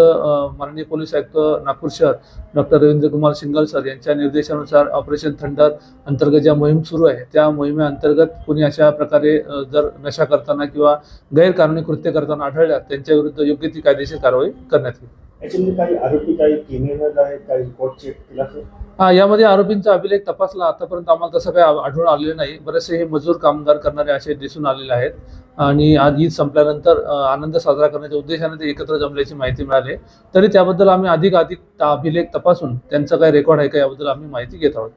माननीय पोलीस आयुक्त नागपूर शहर डॉक्टर रवींद्रकुमार शिंगल सर यांच्या निर्देशानुसार ऑपरेशन थंडर अंतर्गत ज्या मोहीम सुरू आहे त्या मोहिमेअंतर्गत कोणी अशा प्रकारे जर नशा करताना किंवा गैरकानूनी कृत्य करताना आढळल्यास त्यांच्याविरुद्ध योग्य ती कायदेशीर कारवाई करण्यात येईल. याच्यामध्ये काही आरोपी काही क्रिमिनल आहेत, काही रिपोर्ट चेक केला? यामध्ये आरोपींचा अभिलेख तपासला. आतापर्यंत आम्हाला तसं काही आढळून आलेलं नाही. बरेचसे हे मजूर कामगार करणारे असे दिसून आलेले आहेत आणि आज ईद संपल्यानंतर आनंद साजरा करण्याच्या उद्देशाने ते एकत्र जमल्याची माहिती मिळाली. तरी त्याबद्दल आम्ही अधिक अभिलेख तपासून त्यांचा काय रेकॉर्ड आहे का याबद्दल आम्ही माहिती घेत आहोत.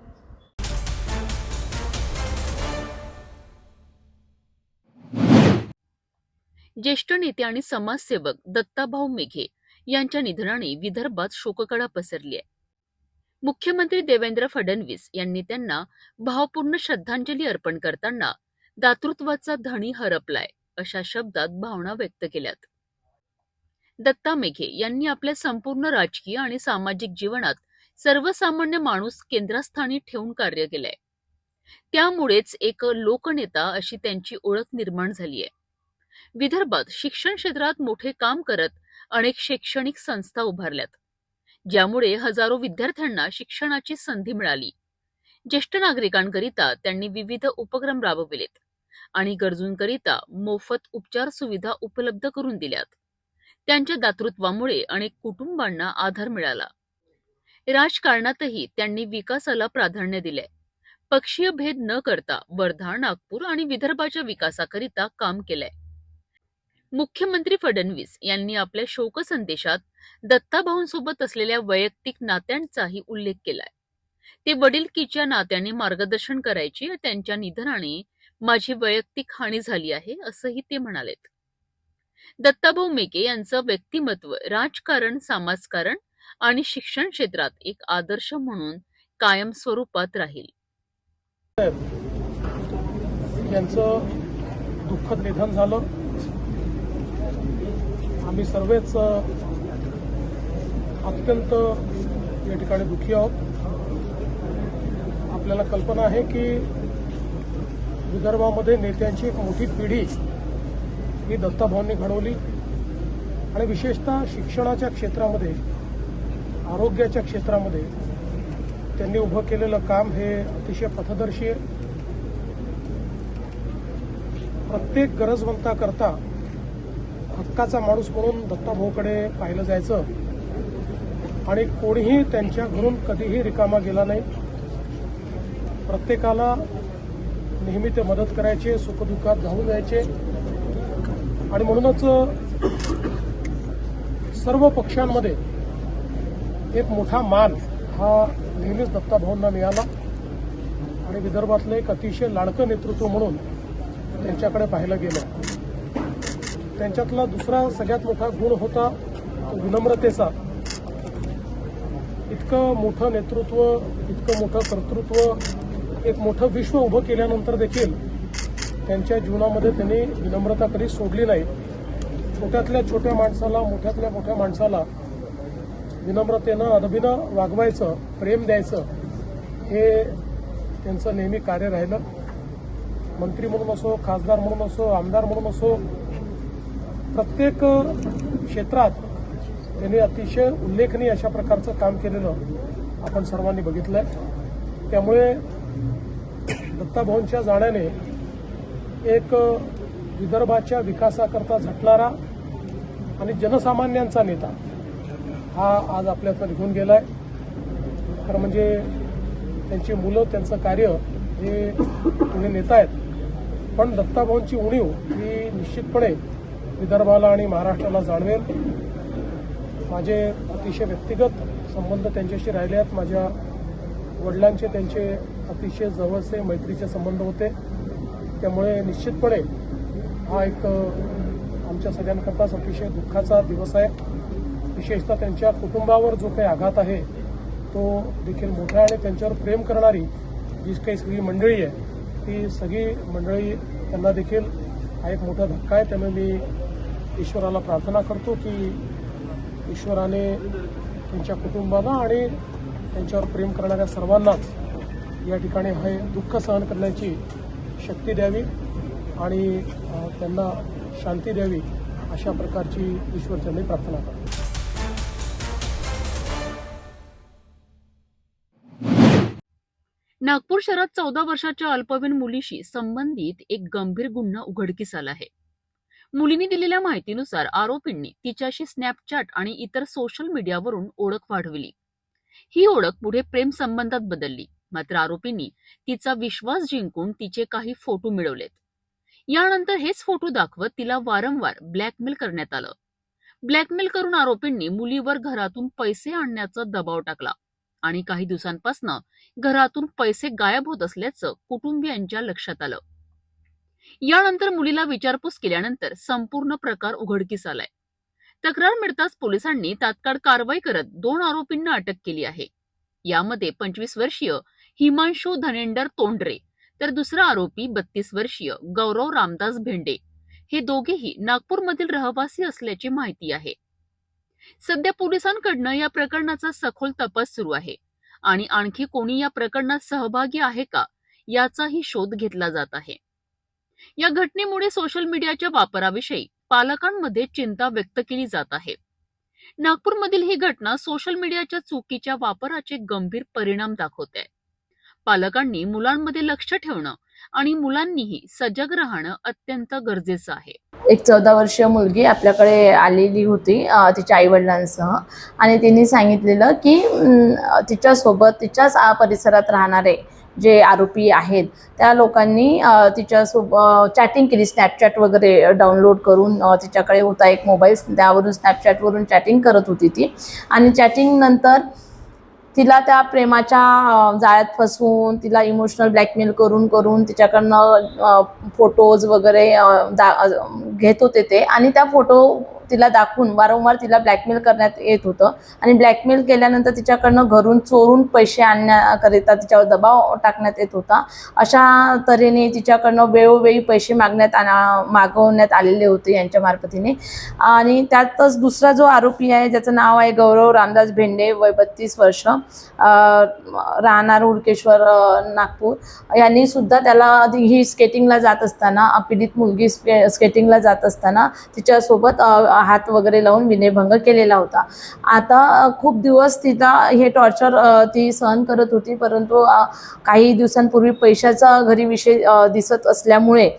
ज्येष्ठ नेते आणि समाजसेवक दत्ताभाऊ मेघे यांच्या निधनाने विदर्भात शोककळा पसरली आहे. मुख्यमंत्री देवेंद्र फडणवीस यांनी त्यांना भावपूर्ण श्रद्धांजली अर्पण करताना दातृत्वाचा धनी हरपलाय अशा शब्दात भावना व्यक्त केल्यात. दत्ता मेघे यांनी आपल्या संपूर्ण राजकीय आणि सामाजिक जीवनात सर्वसामान्य माणूस केंद्रस्थानी ठेवून कार्य केलंय. त्यामुळेच एक लोकनेता अशी त्यांची ओळख निर्माण झाली आहे. विदर्भात शिक्षण क्षेत्रात मोठे काम करत अनेक शैक्षणिक संस्था उभारल्यात, ज्यामुळे हजारो विद्यार्थ्यांना शिक्षणाची संधी मिळाली. ज्येष्ठ नागरिकांकरिता त्यांनी विविध उपक्रम राबविलेत आणि गरजूंकरिता मोफत उपचार सुविधा उपलब्ध करून दिल्यात. त्यांच्या दातृत्वामुळे अनेक कुटुंबांना आधार मिळाला. राजकारणातही त्यांनी विकासाला प्राधान्य दिले. पक्षीय भेद न करता वर्धा, नागपूर आणि विदर्भाच्या विकासाकरिता काम केलंय. मुख्यमंत्री फडणवीस यांनी आपल्या शोक संदेशात दत्ताभाऊंसोबत असलेल्या वैयक्तिक नात्यांचाही उल्लेख केलाय. ते वडिलकीच्या नात्याने मार्गदर्शन करायची, त्यांच्या निधनाने माझी वैयक्तिक हानी झाली आहे असंही ते म्हणालेत. दत्ताभाऊ मेघे यांचं व्यक्तिमत्व राजकारण, समाजकारण आणि शिक्षण क्षेत्रात एक आदर्श म्हणून कायम स्वरूपात राहील. यांचं दुःखद निधन झालं. आम्ही सर्वच अत्यंत या ठिकाणी दुःखी आहोत. आपल्याला कल्पना आहे की विदर्भामध्ये नेत्यांची एक मोठी पिढी ही दत्ताभाऊंनी घडवली आणि विशेषतः शिक्षणाच्या क्षेत्रामध्ये, आरोग्याच्या क्षेत्रामध्ये त्यांनी उभं केलेलं काम हे अतिशय पथदर्शी आहे. प्रत्येक गरजवंताकरता हक्काचा माणूस म्हणून दत्ताभाऊकडे पाहिलं जायचं आणि कोणीही त्यांच्या घरून कधीही रिकामा गेला नाही. प्रत्येकाला नेहमी ते मदत करायचे, सुखदुःखात धावून जायचे आणि म्हणूनच सर्व पक्षांमध्ये एक मोठा मान हा नेहमीच दत्ताभाऊंना मिळाला आणि विदर्भातलं एक अतिशय लाडकं नेतृत्व म्हणून त्यांच्याकडे पाहिलं गेलं. त्यांच्यातला दुसरा सगळ्यात मोठा गुण होता तो विनम्रतेचा. इतकं मोठं नेतृत्व, इतकं मोठं कर्तृत्व, एक मोठं विश्व उभं केल्यानंतर देखील त्यांच्या जीवनामध्ये त्यांनी विनम्रता कधीच सोडली नाही. छोट्यातल्या छोट्या माणसाला, मोठ्यातल्या मोठ्या माणसाला विनम्रतेनं अदबीनं वागवायचं, प्रेम द्यायचं, हे त्यांचं नेहमी कार्य राहिलं. मंत्री म्हणून असो, खासदार म्हणून असो, आमदार म्हणून असो, प्रत्येक क्षेत्रात त्यांनी अतिशय उल्लेखनीय अशा प्रकारचं काम केलेलं आपण सर्वांनी बघितलंय. त्यामुळे दत्ताभाऊंच्या जाण्याने एक विदर्भाच्या विकासाकरता झटणारा आणि जनसामान्यांचा नेता हा आज आपल्यातनं निघून गेलाय. खरं म्हणजे त्यांची मुलं, त्यांचं कार्य हे पुढे नेत आहेत, पण दत्ताभाऊंची उणीव ही निश्चितपणे विदर्भाला आणि महाराष्ट्राला जाणवेल. माझे अतिशय व्यक्तिगत संबंध त्यांच्याशी राहिले आहेत. माझ्या वडिलांचे त्यांचे अतिशय जवळचे मैत्रीचे संबंध होते. त्यामुळे निश्चितपणे हा एक आमच्या सगळ्यांकरताच अतिशय दुःखाचा दिवस आहे. विशेषतः त्यांच्या कुटुंबावर जो काही आघात आहे तो देखील मोठा आहे आणि त्यांच्यावर प्रेम करणारी जी काही सगळी मंडळी आहे ती सगळी मंडळी त्यांना देखील हा एक मोठा धक्का आहे. त्यामुळे मी ईश्वराला प्रार्थना करतो की ईश्वराने त्यांच्या कुटुंबाला आणि त्यांच्यावर प्रेम करणाऱ्या सर्वांनाच या ठिकाणी हे दुःख सहन करण्याची शक्ती द्यावी आणि त्यांना शांती द्यावी, अशा प्रकारची ईश्वरचरणी प्रार्थना करतो. नागपूर शहरात 14 वर्षाच्या अल्पवयीन मुलीशी संबंधित एक गंभीर गुन्हा उघडकीस आला आहे. मुलीने दिलेल्या माहितीनुसार आरोपींनी तिच्याशी स्नॅपचॅट आणि इतर सोशल मीडियावरून ओळख वाढविली. ही ओळख पुढे प्रेम संबंधात बदलली. मात्र आरोपींनी तिचा विश्वास जिंकून तिचे काही फोटो मिळवलेत. यानंतर हेच फोटो दाखवत तिला वारंवार ब्लॅकमेल करण्यात आलं. ब्लॅकमेल करून आरोपींनी मुलीवर घरातून पैसे आणण्याचा दबाव टाकला आणि काही दिवसांपासून घरातून पैसे गायब होत असल्याचं कुटुंबियांच्या लक्षात आलं. यानंतर मुलीला विचारपूस केल्यानंतर संपूर्ण प्रकार उघडकीस आलाय. तक्रार मिळताच पोलिसांनी तात्काळ कारवाई करत 2 आरोपींना अटक केली आहे. यामध्ये 25 वर्षीय हिमांशू धनेंदर तोंडरे तर दुसरा आरोपी 32 वर्षीय गौरव रामदास भेंडे हे दोघेही नागपूरमधील रहिवासी असल्याची माहिती आहे. सध्या पोलिसांकडनं या प्रकरणाचा सखोल तपास सुरू आहे आणि आणखी कोणी या प्रकरणात सहभागी आहे का याचाही शोध घेतला जात आहे. या घटनेमुळे सोशल मीडियाच्या वापराविषयी पालकांमध्ये चिंता व्यक्त केली जात आहे. नागपूरमधील ही घटना सोशल मीडियाच्या चुकीच्या वापराचे गंभीर परिणाम दाखवते. पालकांनी मुलांमध्ये लक्ष ठेवणं आणि मुलांनीही सजग राहणं अत्यंत गरजेचं आहे. एक 14 वर्षीय मुलगी आपल्याकडे आलेली होती तिच्या आईवडिलांसह आणि तिने सांगितलेलं की तिच्यासोबत तिच्याच परिसरात राहणारे जे आरोपी आहेत त्या लोकांनी तिच्यासोबत चॅटिंग केली. स्नॅपचॅट वगैरे डाउनलोड करून तिच्याकडे होता एक मोबाईल, त्यावरून स्नॅपचॅटवरून चॅटिंग करत होती ती आणि चॅटिंग नंतर तिला त्या प्रेमाच्या जाळ्यात फसवून तिला इमोशनल ब्लॅकमेल करून तिच्याकडनं फोटोज वगैरे घेत होते ते आणि त्या फोटो तिला दाखवून वारंवार तिला ब्लॅकमेल करण्यात येत होतं आणि ब्लॅकमेल केल्यानंतर तिच्याकडनं घरून चोरून पैसे आणण्याकरिता तिच्यावर दबाव टाकण्यात येत होता. अशा तऱ्हेने तिच्याकडनं वेळोवेळी पैसे मागवण्यात आलेले होते यांच्या मार्फतीने. आणि त्यातच दुसरा जो आरोपी आहे ज्याचं नाव आहे गौरव रामदास भेंडे, वय 32 वर्ष, राहणार हुडकेश्वर नागपूर, यांनी सुद्धा त्याला ही स्केटिंगला जात असताना, पीडित मुलगी स्केटिंगला जात असताना तिच्यासोबत हात वगैरे लावून विनयभंग केलेला होता. आता खूप दिवस तिला हे टॉर्चर ती सहन करत होती, परंतु काही दिवसांपूर्वी पैशाचा घरी विषय दिसत असल्यामुळे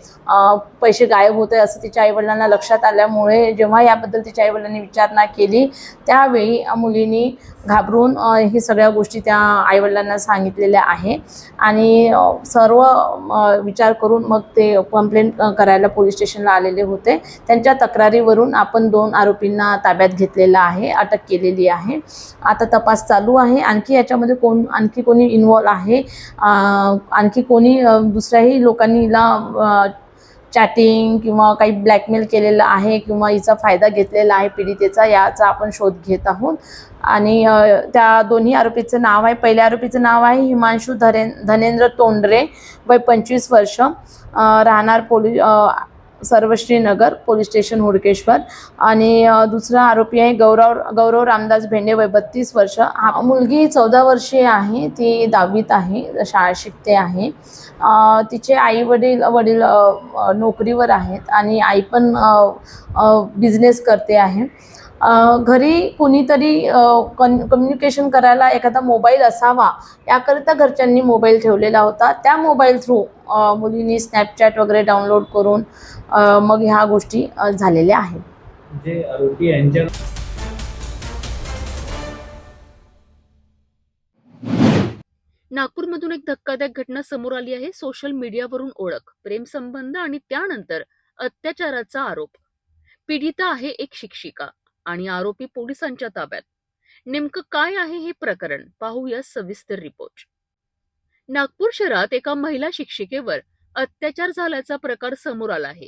पैसे गायब होते असं तिच्या आईवडिलांना लक्षात आल्यामुळे जेव्हा याबद्दल तिच्या आईवडिलांनी विचारणा केली त्यावेळी मुलीने घाबरून हे सगळ्या गोष्टी त्या आईवडिलांना सांगितलेल्या आहे आणि सर्व विचार करून मग ते कंप्लेंट करायला पोलीस स्टेशनला आलेले होते. त्यांच्या तक्रारीवरून आपण 2 आरोपींना ताब्यात घेतलेलं आहे, अटक केलेली आहे. आता तपास चालू आहे. आणखी याच्यामध्ये आणखी कोणी इन्व्हॉल्व आहे, आणखी कोणी दुसऱ्याही लोकांनी हिला चॅटिंग किंवा काही ब्लॅकमेल केलेलं आहे किंवा हिचा फायदा घेतलेला आहे पीडितेचा, याचा आपण शोध घेत आहोत. आणि त्या दोन्ही आरोपीचं नाव आहे, पहिल्या आरोपीचं नाव आहे हिमांशू धनेंद्र तोंडरे, वय 25 वर्ष, राहणार सर्वश्री नगर, पोलीस स्टेशन हुडकेश्वर. आणि दुसरा आरोपी आहे गौरव रामदास भेंडे, वय 32 वर्ष. मुलगी 14 वर्षीय आहे, ती 10वीत आहे, शाळा शिकते आहे. तिचे आई वडील नोकरीवर आहेत आणि आई पण बिझनेस करते आहे. घरी कोणीतरी कम्युनिकेशन करायला एखादा मोबाईल असावा याकरिता घरच्यांनी मोबाईल ठेवलेला होता. त्या मोबाईल थ्रू मुलींनी स्नॅपचॅट वगैरे डाउनलोड करून मग ह्या गोष्टी झालेल्या आहेत. जे आरोपी यांच्या नागपूरमधून एक धक्कादायक घटना समोर आली आहे. सोशल मीडियावरून ओळख, प्रेमसंबंध आणि त्यानंतर अत्याचाराचा आरोप. पीडिता आहे एक शिक्षिका आणि आरोपी पोलिसांच्या ताब्यात. नेमकं काय आहे हे प्रकरण, पाहूया सविस्तर रिपोर्ट. नागपूर शहरात एका महिला शिक्षिकेवर अत्याचार झाल्याचा प्रकार समोर आला आहे.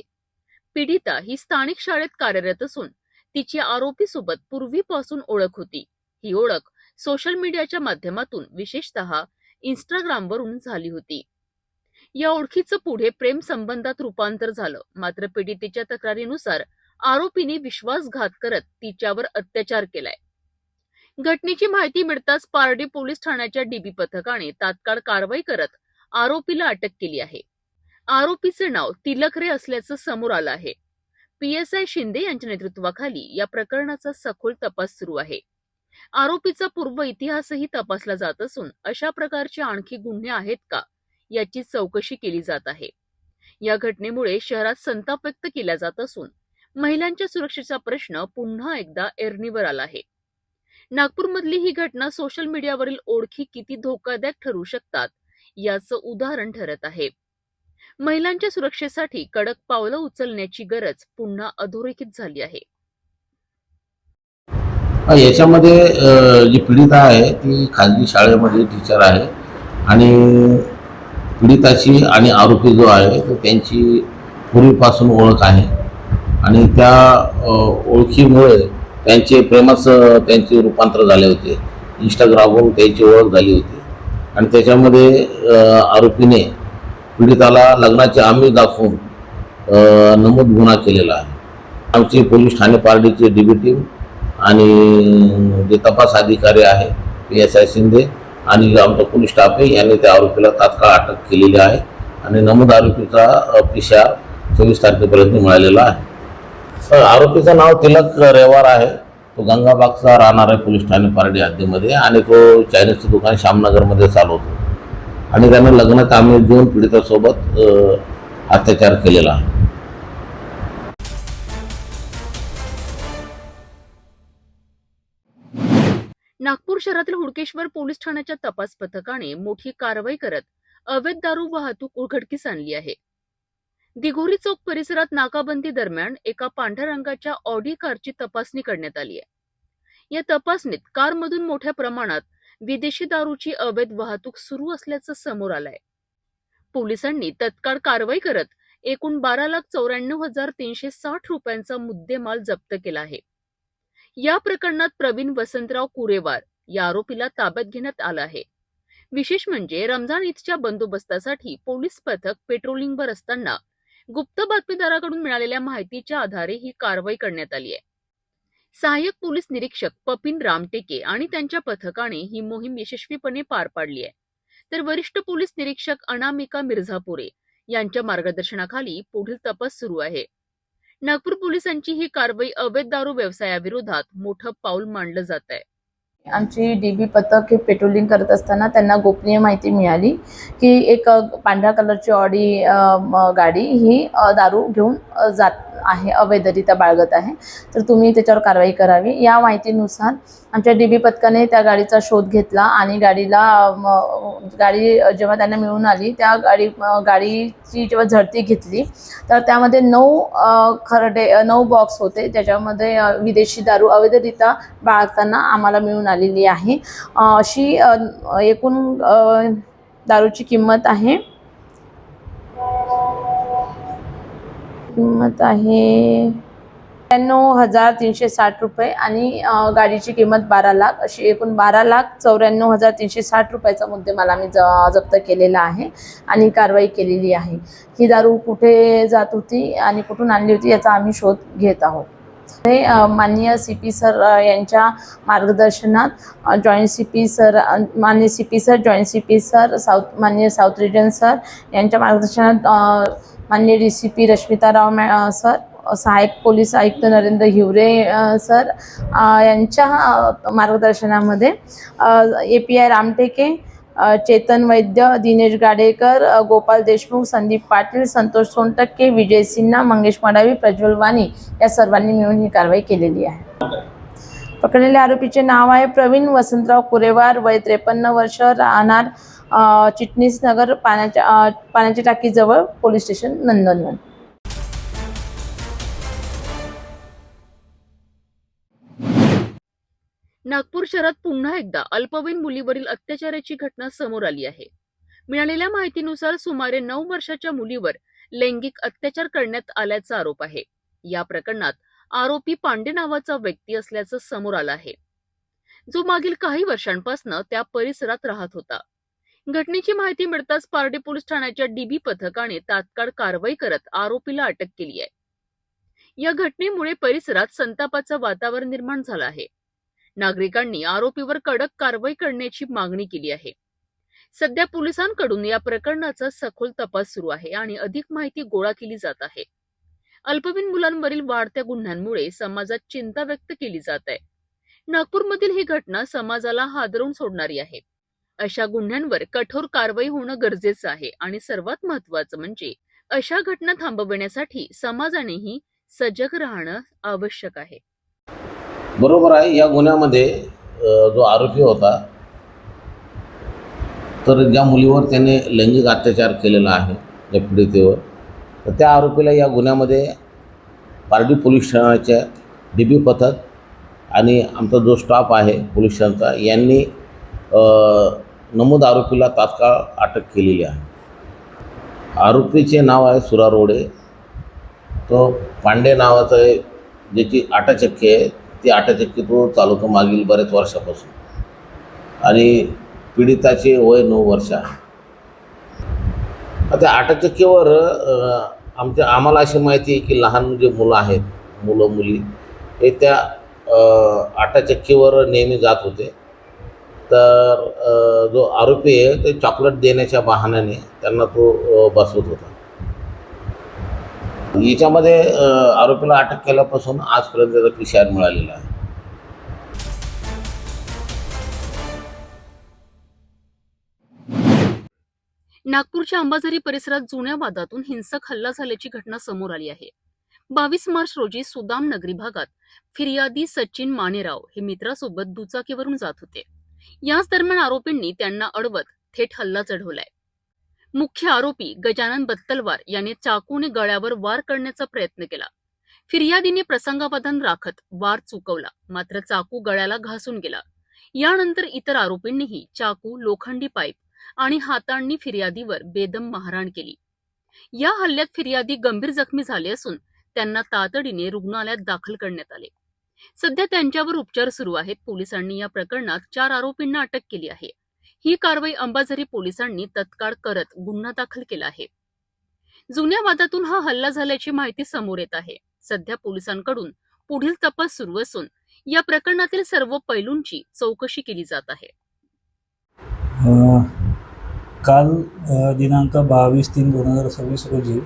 पीडिता ही स्थानिक शाळेत कार्यरत असून तिची आरोपीसोबत पूर्वीपासून ओळख होती. ही ओळख सोशल मीडियाच्या माध्यमातून, विशेषतः इंस्टाग्रामवरून झाली होती. या ओळखीचं पुढे प्रेम संबंधात रूपांतर झालं. मात्र पीडितेच्या तक्रारीनुसार आरोपीने विश्वासघात करत तिच्यावर अत्याचार केलाय. घटनेची माहिती मिळताच पारडी पोलीस ठाण्याच्या डीबी पथकाने तात्काळ कारवाई करत आरोपीला अटक केली आहे. आरोपीचे नाव तिलक रे असल्याचं समोर आलं आहे. PSI शिंदे यांच्या नेतृत्वाखाली या प्रकरणाचा सखोल तपास सुरू आहे. आरोपीचा पूर्व इतिहासही तपासला जात असून अशा प्रकारचे आणखी गुन्हे आहेत का याची चौकशी केली जात आहे. या घटनेमुळे शहरात संताप व्यक्त केला जात असून महिलांच्या सुरक्षेचा प्रश्न पुन्हा एकदा ऐरणीवर आला आहे. नागपूरमधली ही घटना सोशल मीडियावरील ओळखी किती धोकादायक ठरू शकतात याचं उदाहरण ठरत आहे. महिलांच्या सुरक्षेसाठी कडक पावलं उचलण्याची गरज पुन्हा अधोरेखित झाली आहे. याच्यामध्ये जी पीडिता आहे ती खाजगी शाळेमध्ये टीचर आहे आणि पीडिताची आणि आरोपी जो आहे तो त्यांची पूर्वीपासून ओळख आहे आणि त्या ओळखीमुळे त्यांचे त्यांचे रूपांतर झाले होते. इंस्टाग्रामवरून त्यांची ओळख झाली होती आणि त्याच्यामध्ये आरोपीने पीडिताला लग्नाचे आमिष दाखवून नमूद गुन्हा केलेला आहे. आमची पोलीस ठाणे पारडीची डीबी टीम आणि जे तपास अधिकारी आहे PSI शिंदे आणि आमचा पोलीस स्टाफ आहे यांनी त्या आरोपीला तात्काळ अटक केलेली आहे आणि नमूद आरोपीचा पिशा 24 तारखेपर्यंत मिळालेला आहे. आरोपीचं नाव तिलक रेवार आहे. तो गंगाबागचा राहणार आहे पोलीस ठाणे पारडी हद्दीमध्ये आणि तो चायनीजचं दुकान श्यामनगरमध्ये चालवतो आणि त्याने लग्नात आम्ही देऊन पीडितासोबत अत्याचार केलेला आहे. नागपूर शहरातील हुडकेश्वर पोलीस ठाण्याच्या तपास पथकाने मोठी कारवाई करत अवैध दारू वाहतूक उघडकीस आणली आहे. दिघोरी चौक परिसरात नाकाबंदी दरम्यान एका पांढऱ्या रंगाच्या ऑडी कारची तपासणी करण्यात आली आहे. या तपासणीत कारमधून मोठ्या प्रमाणात विदेशी दारूची अवैध वाहतूक सुरू असल्याचं समोर आलंय. पोलिसांनी तत्काळ कारवाई करत एकूण 12,94,360 रुपयांचा मुद्देमाल जप्त केला आहे. या प्रकरणात प्रवीण वसंतराव कुरेवार या आरोपीला ताब्यात घेण्यात आलं आहे. विशेष म्हणजे रमजान ईदच्या बंदोबस्तासाठी पोलीस पथक पेट्रोलिंगवर असताना गुप्त बातमीदाराकडून मिळालेल्या माहितीच्या आधारे ही कारवाई करण्यात आली आहे. सहाय्यक पोलीस निरीक्षक पपिन रामटेके आणि त्यांच्या पथकाने ही मोहीम यशस्वीपणे पार पाडली आहे. तर वरिष्ठ पोलीस निरीक्षक अनामिका मिर्झापुरे यांच्या मार्गदर्शनाखाली पुढील तपास सुरू आहे. नागपूर पोलिसांची ही कारवाई अवैध दारू व्यवसायाविरोधात मोठं पाऊल मानलं जात आहे. आमची डीबी पथक हे पेट्रोलिंग करत असताना त्यांना गोपनीय माहिती मिळाली की एक पांढऱ्या कलरची ऑडी गाडी ही दारू घेऊन जात आहे, अवैधरित्या बाळगत आहे, तर तुम्ही त्याच्यावर कारवाई करावी. या माहितीनुसार आमच्या डीबी पथकाने त्या गाडीचा शोध घेतला आणि गाडी जेव्हा त्यांना मिळून आली त्या गाडीची जेव्हा झडती घेतली तर त्यामध्ये 9 बॉक्स होते, ज्याच्यामध्ये विदेशी दारू अवैधरित्या बाळगताना आम्हाला मिळून आलेली आहे. अशी एकूण दारूची किंमत आहे 93,360 रुपये आणि गाडीची किंमत 12 लाख, अशी एकूण 12,94,360 रुपयाचा मुद्देमाल आम्ही जप्त केलेला आहे आणि कारवाई केलेली आहे. ही दारू कुठे जात होती आणि कुठून आणली होती याचा आम्ही शोध घेत आहोत. माननीय CP सर यांच्या मार्गदर्शनात जॉईंट CP सर, माननीय CP sir, joint CP sir, माननीय साऊथ रिजन सर यांच्या मार्गदर्शनात माननीय DCP रश्मिताराव सर, सहाय्यक पोलीस आयुक्त नरेंद्र हिवरे सर यांच्या मार्गदर्शनामध्ये API रामटेके, चेतन वैद्य, दिनेश गाडेकर, गोपाल देशमुख, संदीप पाटील, संतोष सोनटक्के, विजय सिन्हा, मंगेश मडावी, प्रज्वल वाणी या सर्वांनी मिळून ही कारवाई केलेली आहे. पकडलेल्या आरोपीचे नाव आहे प्रवीण वसंतराव कुरेवार, वय 53 वर्ष, राहणार चिटणीस नगर, पाण्याच्या टाकीजवळ, पोलीस स्टेशन नंदनवन. नागपूर शहरात पुन्हा एकदा अल्पवयीन मुलीवरील अत्याचाराची घटना समोर आली आहे. मिळालेल्या माहितीनुसार सुमारे 9 वर्षाच्या मुलीवर लैंगिक अत्याचार करण्यात आल्याचा आरोप आहे. या प्रकरणात आरोपी पांडे नावाचा व्यक्ती असल्याचं समोर आलं आहे, जो मागील काही वर्षांपासून त्या परिसरात राहत होता. घटनेची माहिती मिळताच पारडी पोलीस ठाण्याच्या DB पथकाने तात्काळ कारवाई करत आरोपीला अटक केली आहे. या घटनेमुळे परिसरात संतापाचं वातावरण निर्माण झालं आहे. नागरिकांनी आरोपीवर कडक कारवाई करण्याची मागणी केली आहे. सध्या पोलिसांकडून या प्रकरणाचा सखोल तपास सुरू आहे आणि अधिक माहिती गोळा केली जात आहे. अल्पवयीन मुलांवरील वाढत्या गुन्ह्यांमुळे समाजात चिंता व्यक्त केली जात आहे. नागपूरमधील ही घटना समाजाला हादरवून सोडणारी आहे. अशा गुन्ह्यांवर कठोर कारवाई होणं गरजेचं आहे आणि सर्वात महत्त्वाचं म्हणजे अशा घटना थांबवण्यासाठी समाजानेही सजग राहणं आवश्यक आहे. बरोबर आहे. या गुन्ह्यामध्ये जो आरोपी होता, तर ज्या मुलीवर त्याने लैंगिक अत्याचार केलेला आहे त्या पीडितेवर, तर त्या आरोपीला या गुन्ह्यामध्ये पारडी पोलीस ठाण्याच्या DB पथक आणि आमचा जो स्टाफ आहे पोलीस स्टेशनचा यांनी नमूद आरोपीला तात्काळ अटक केलेली आहे. आरोपीचे नाव आहे सुरा रोडे. तो पांडे नावाचं ज्याची आटाचक्की आहे, ती आटाचक्की तो चालवतो मागील बरेच वर्षापासून आणि पीडिताचे वय 9 वर्ष आहे. त्या आटाचक्कीवर आम्हाला अशी माहिती आहे की लहान जे मुलं आहेत, मुलं मुली हे त्या आटाचक्कीवर नेहमी जात होते. तर जो आरोपी आहे ते चॉकलेट देण्याच्या बहाण्याने त्यांना तो बसवत होता. याच्यामध्ये आरोपीला अटक केल्यापासून आजपर्यंत त्याचा PCR मिळालेला आहे. नागपूरच्या अंबाझरी परिसरात जुन्या वादातून हिंसक हल्ला झाल्याची घटना समोर आली आहे. 22 मार्च रोजी सुदाम नगरी भागात फिर्यादी सचिन मानेराव हे मित्रासोबत दुचाकीवरून जात होते. याच दरम्यान आरोपींनी त्यांना अडवत थेट हल्ला चढवलाय. मुख्य आरोपी गजानन बत्तलवार याने चाकूने गळ्यावर वार करण्याचा प्रयत्न केला. फिर्यादीने प्रसंगावधान राखत वार चुकवला, मात्र चाकू गळ्याला घासून गेला. यानंतर इतर आरोपींनीही चाकू, लोखंडी पाईप आणि हातांनी फिर्यादीवर बेदम मारहाण केली. या हल्ल्यात फिर्यादी गंभीर जखमी झाले असून त्यांना तातडीने रुग्णालयात दाखल करण्यात आले. सध्या त्यांच्यावर उपचार सुरू आहेत. पोलिसांनी या प्रकरणात 4 आरोपींना अटक केली आहे. ही कारवाई अंबाझरी पोलिसांनी तत्काळ करत गुन्हा दाखल केला आहे. जुन्या वादातून हा हल्ला झाल्याची माहिती समोर येत आहे. सध्या पोलिसांकडून पुढील तपास सुरू असून या प्रकरणातील सर्व पैलूंची चौकशी केली जात आहे. काल दिनांक 22/3/2026 रोजी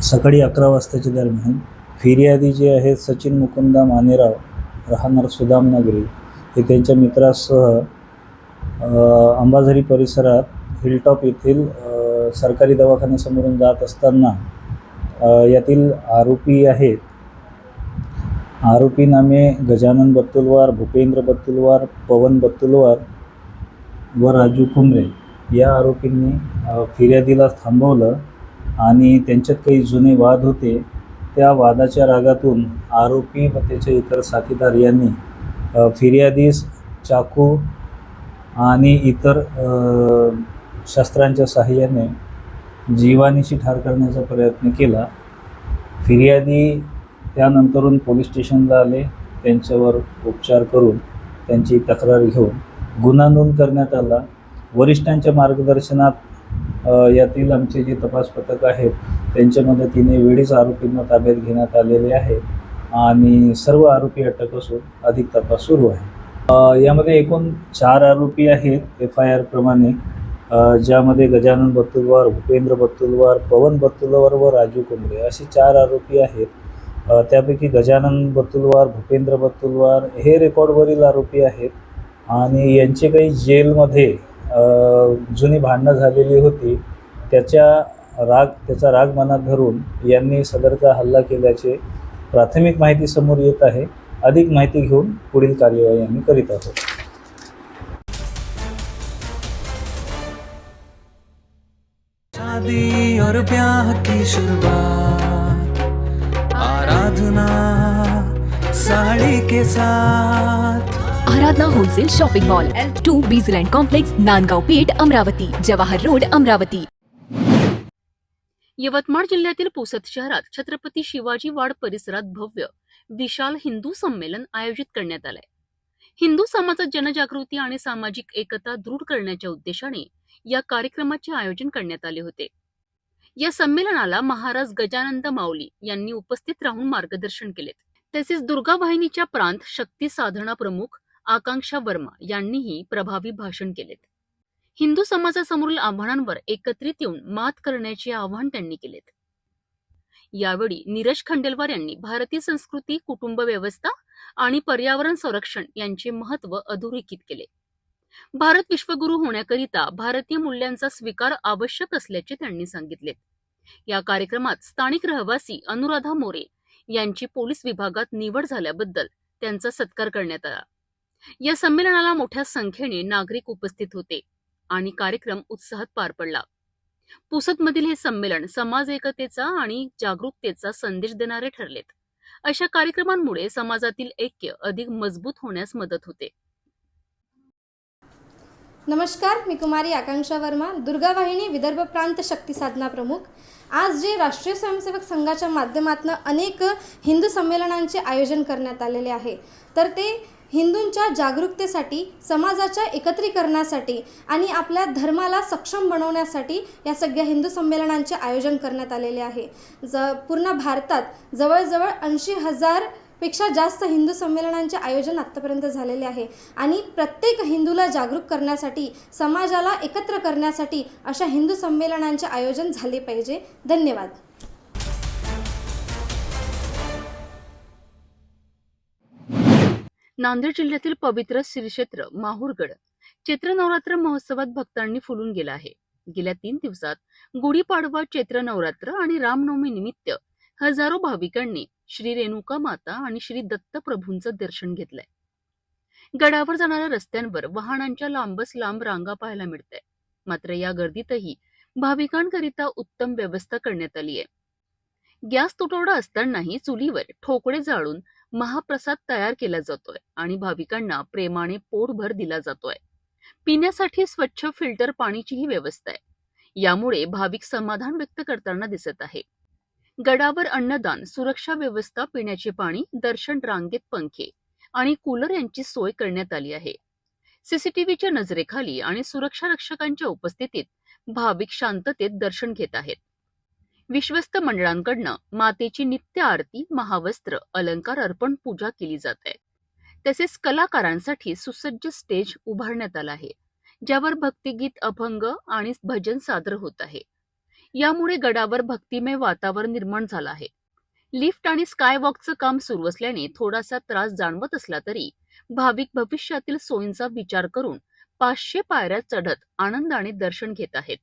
सकाळी 11 वाजताच्या दरम्यान फिर्यादी जे आहेत सचिन मुकुंदा मानेराव राहणार सुदामनगरी हे त्यांच्या मित्रासह अंबाझरी परिसरात हिलटॉप येथील सरकारी दवाखान्यासमोरून जात असताना यातील आरोपी आहेत आरोपी नामे गजानन बत्तुलवार, भूपेंद्र बत्तुलवार, पवन बत्तुलवार व राजू कुंबरे या आरोपींनी फिर्यादीला थांबवलं आणि त्यांच्यात काही जुने वाद होते. त्या वादाच्या रागातून आरोपी व त्याचे इतर साथीदार यांनी फिर्यादीस चाकू आणि इतर शस्त्रांच्या साहाय्याने जीवानीशी ठार करण्याचा प्रयत्न केला. फिर्यादी त्यानंतरून पोलीस स्टेशनला आले. त्यांच्यावर उपचार करून त्यांची तक्रार घेऊन गुन्हा नोंद करण्यात आला. वरिष्ठांच्या मार्गदर्शनात यातील आमचे जे तपास पथक आहेत त्यांच्या मदतीने वेळीच आरोपींना ताब्यात घेण्यात आलेले आहे आणि सर्व आरोपी अटक असून अधिक तपास सुरू आहे. यामध्ये एकूण 4 आरोपी आहेत FIR प्रमाणे, ज्यामध्ये गजानन बत्तुलवार, भूपेंद्र बत्तुलवार, पवन बत्तुलवार व राजू कुंबरे असे 4 आरोपी आहेत. त्यापैकी गजानन बत्तुलवार, भूपेंद्र बत्तुलवार हे रेकॉर्डवरील आरोपी आहेत आणि यांचे काही जेलमध्ये जुनी भांडणं झालेली होती. त्याचा राग मनात धरून यांनी सदरचा हल्ला केल्याचे प्राथमिक माहिती समोर येत आहे. अधिक माहिती घेऊन पुढील कार्यवाही आम्ही करीत आहोत. शादी और ब्याह की शुरुआत, आराधना साड़ी के साथ। Aradhana wholesale shopping mall L2 Bijland complex Nandgaon Peth Amravati Jawahar road Amravati. Yavatmal जिल्ह्यातील पुसद शहरात छत्रपती शिवाजी वाड परिसरात भव्य विशाल हिंदू संमेलन आयोजित करण्यात आलंय. हिंदू समाजात जनजागृती आणि सामाजिक एकता दृढ करण्याच्या उद्देशाने या कार्यक्रमाचे आयोजन करण्यात आले होते. या संमेलनाला महाराज गजानंद माऊली यांनी उपस्थित राहून मार्गदर्शन केले. तसेच दुर्गा वाहिनीच्या प्रांत शक्ती साधना प्रमुख आकांक्षा वर्मा यांनीही प्रभावी भाषण केलेत. हिंदू समाजासमोरील आव्हानांवर एकत्रित येऊन मात करण्याचे आवाहन त्यांनी केलेत. यावेळी नीरज खंडेलवार यांनी भारतीय संस्कृती, कुटुंब व्यवस्था आणि पर्यावरण संरक्षण यांचे महत्त्व अधोरेखित केले. भारत विश्वगुरू होण्याकरिता भारतीय मूल्यांचा स्वीकार आवश्यक असल्याचे त्यांनी सांगितले. या कार्यक्रमात स्थानिक रहिवासी अनुराधा मोरे यांची पोलीस विभागात निवड झाल्याबद्दल त्यांचा सत्कार करण्यात आला. या संमेलनाला मोठ्या संख्येने नागरिक उपस्थित होते आणि कार्यक्रम उत्साहात पार पडला. पुसदमधील हे संमेलन समाज एकतेचा आणि जागरूकतेचा संदेश देणारे ठरलेत. अशा कार्यक्रमांमुळे समाजातील ऐक्य अधिक मजबूत होण्यास मदत होते. नमस्कार, मी कुमारी आकांक्षा वर्मा, दुर्गा वाहिनी विदर्भ प्रांत शक्ती साधना प्रमुख. आज जे राष्ट्रीय स्वयंसेवक संघाच्या माध्यमातून अनेक हिंदू संमेलनांचे आयोजन करण्यात आलेले आहे, तर ते हिंदूंच्या जागरूकतेसाठी, समाजाच्या एकत्रीकरणासाठी आणि आपल्या धर्माला सक्षम बनवण्यासाठी या सगळ्या हिंदू संमेलनांचे आयोजन करण्यात आलेले आहे. पूर्ण भारतात जवळजवळ 80,000 पेक्षा जास्त हिंदू संमेलनांचे आयोजन आत्तापर्यंत झालेले आहे आणि प्रत्येक हिंदूला जागरूक करण्यासाठी, समाजाला एकत्र करण्यासाठी अशा हिंदू संमेलनांचे आयोजन झाले पाहिजे. धन्यवाद. नांदेड जिल्ह्यातील पवित्र श्रीक्षेत्र माहूरगड चैत्र नवरात्र महोत्सवात भक्तांनी फुलून गेला आहे. गेल्या 3 दिवसात गुढीपाडवा, चैत्र नवरात्र आणि रामनवमी निमित्त हजारो भाविकांनी श्री रेणुका माता आणि श्री दत्त प्रभूंचं दर्शन घेतलंय. गडावर जाणाऱ्या रस्त्यांवर वाहनांच्या लांबच लांब रांगा पाहायला मिळताय. मात्र या गर्दीतही भाविकांकरिता उत्तम व्यवस्था करण्यात आली आहे. गॅस तुटवडा असतानाही चुलीवर ठोकळे जाळून महाप्रसाद तयार केला जातोय आणि भाविकांना प्रेमाने पोटभर दिला जातोय. पिण्यासाठी स्वच्छ फिल्टर पाणीचीही व्यवस्था आहे. यामुळे भाविक समाधान व्यक्त करताना दिसत आहे. गडावर अन्नदान, सुरक्षा व्यवस्था, पिण्याचे पाणी, दर्शन रांगेत पंखे आणि कूलर यांची सोय करण्यात आली आहे. सीसीटीव्हीच्या नजरेखाली आणि सुरक्षा रक्षकांच्या उपस्थितीत भाविक शांततेत दर्शन घेत आहेत. विश्वस्त मंडळांकडनं मातेची नित्य आरती, महावस्त्र, अलंकार अर्पण पूजा केली जात आहे. तसेच कलाकारांसाठी सुसज्ज स्टेज उभारण्यात आला आहे, ज्यावर भक्तिगीत, अभंग आणि भजन सादर होत आहे. यामुळे गडावर भक्तिमय वातावरण निर्माण झालं आहे. लिफ्ट आणि स्कायवॉकचं काम सुरू असल्याने थोडासा त्रास जाणवत असला तरी भाविक भविष्यातील सोयींचा विचार करून 500 पायऱ्या चढत आनंदाने दर्शन घेत आहेत.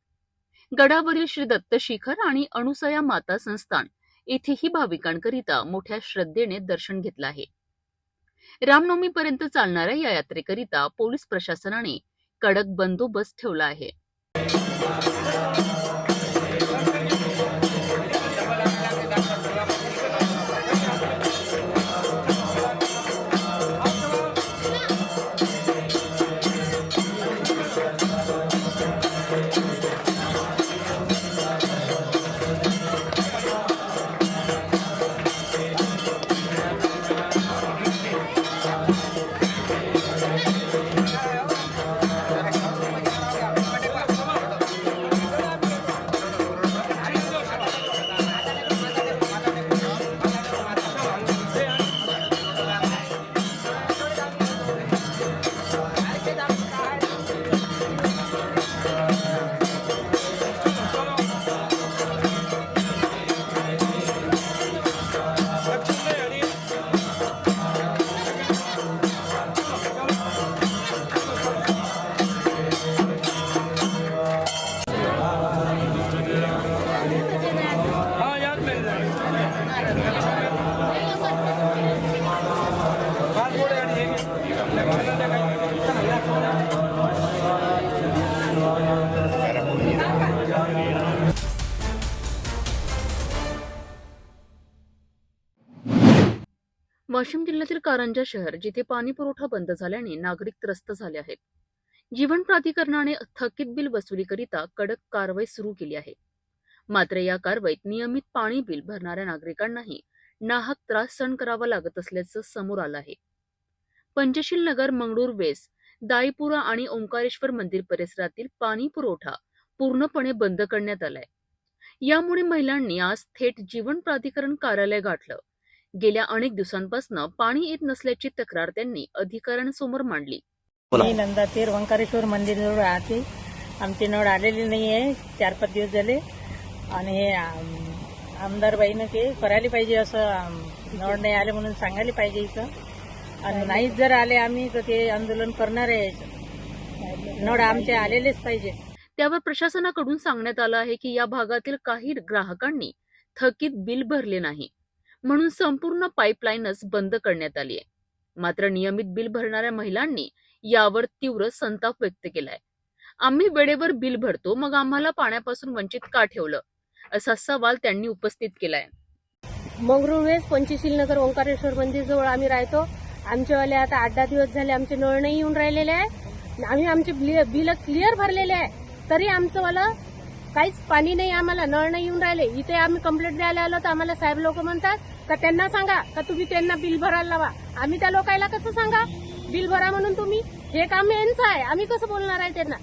गडावरील श्री दत्त शिखर आणि अनुसया माता संस्थान येथेही भाविकांकरिता मोठ्या श्रद्धेने दर्शन घेतलं आहे. रामनवमीपर्यंत चालणाऱ्या या यात्रेकरिता पोलीस प्रशासनाने कडक बंदोबस्त ठेवला आहे. वाशिम जिल्ह्यातील कारंजा शहर जिथे पाणी पुरवठा बंद झाल्याने नागरिक त्रस्त झाले आहेत. जीवन प्राधिकरणाने थकीत बिल वसुलीकरिता कडक कारवाई सुरू केली आहे. मात्र या कारवाईत नियमित पाणी बिल भरणाऱ्या नागरिकांनाही नाहक त्रास सहन करावा लागत असल्याचं समोर आलं आहे. पंचशील नगर, मंगळूर वेस्ट, दाईपुरा आणि ओंकारेश्वर मंदिर परिसरातील पाणी पुरवठा पूर्णपणे बंद करण्यात आलाय. यामुळे महिलांनी आज थेट जीवन प्राधिकरण कार्यालय गाठलं. गेल्या अनेक दिवसांपासून पाणी येत नसल्याची तक्रार त्यांनी अधिकाऱ्यांसमोर मांडली. मी नंदातीर ओंकारेश्वर मंदिरजवळ राहते. आमची नळ आलेली नाही आहे 4-5 दिवस झाले आणि हे आमदारबाईनं ते करायला पाहिजे, असं नळ नाही आले म्हणून सांगायला पाहिजे इथं. आणि नाहीच जर आले आम्ही तर ते आंदोलन करणार आहे. नळ आमचे आलेलेच पाहिजे. त्यावर प्रशासनाकडून सांगण्यात आलं आहे की या भागातील काही ग्राहकांनी थकीत बिल भरले नाही म्हणून संपूर्ण पाईपलाईनच बंद करण्यात आली आहे. मात्र नियमित बिल भरणाऱ्या महिलांनी यावर तीव्र संताप व्यक्त केलाय. आम्ही वेळेवर बिल भरतो, मग आम्हाला पाण्यापासून वंचित का ठेवलं, असा सवाल त्यांनी उपस्थित केलाय. मंगरूळ वेस, पंचशील नगर, ओंकारेश्वर मंदिर जवळ आम्ही राहतो. आमचेवाले आता 8-10 दिवस झाले आमचे नळ नाही येऊन राहिलेले आहे. आम्ही आमचे बिल क्लिअर भरलेले आहे तरी आमचं वाला काहीच पाणी नाही, आम्हाला नळ नाही येऊन राहिले. इथे आम्ही कंप्लेंट द्यायला आलो तर आम्हाला साहेब लोक म्हणतात का त्यांना सांगा का तुम्ही त्यांना बिल भरायला लावा. आम्ही त्या लोकांना कसं सांगा बिल भरा म्हणून? तुम्ही हे काम यांचं आहे, आम्ही कसं बोलणार आहे त्यांना?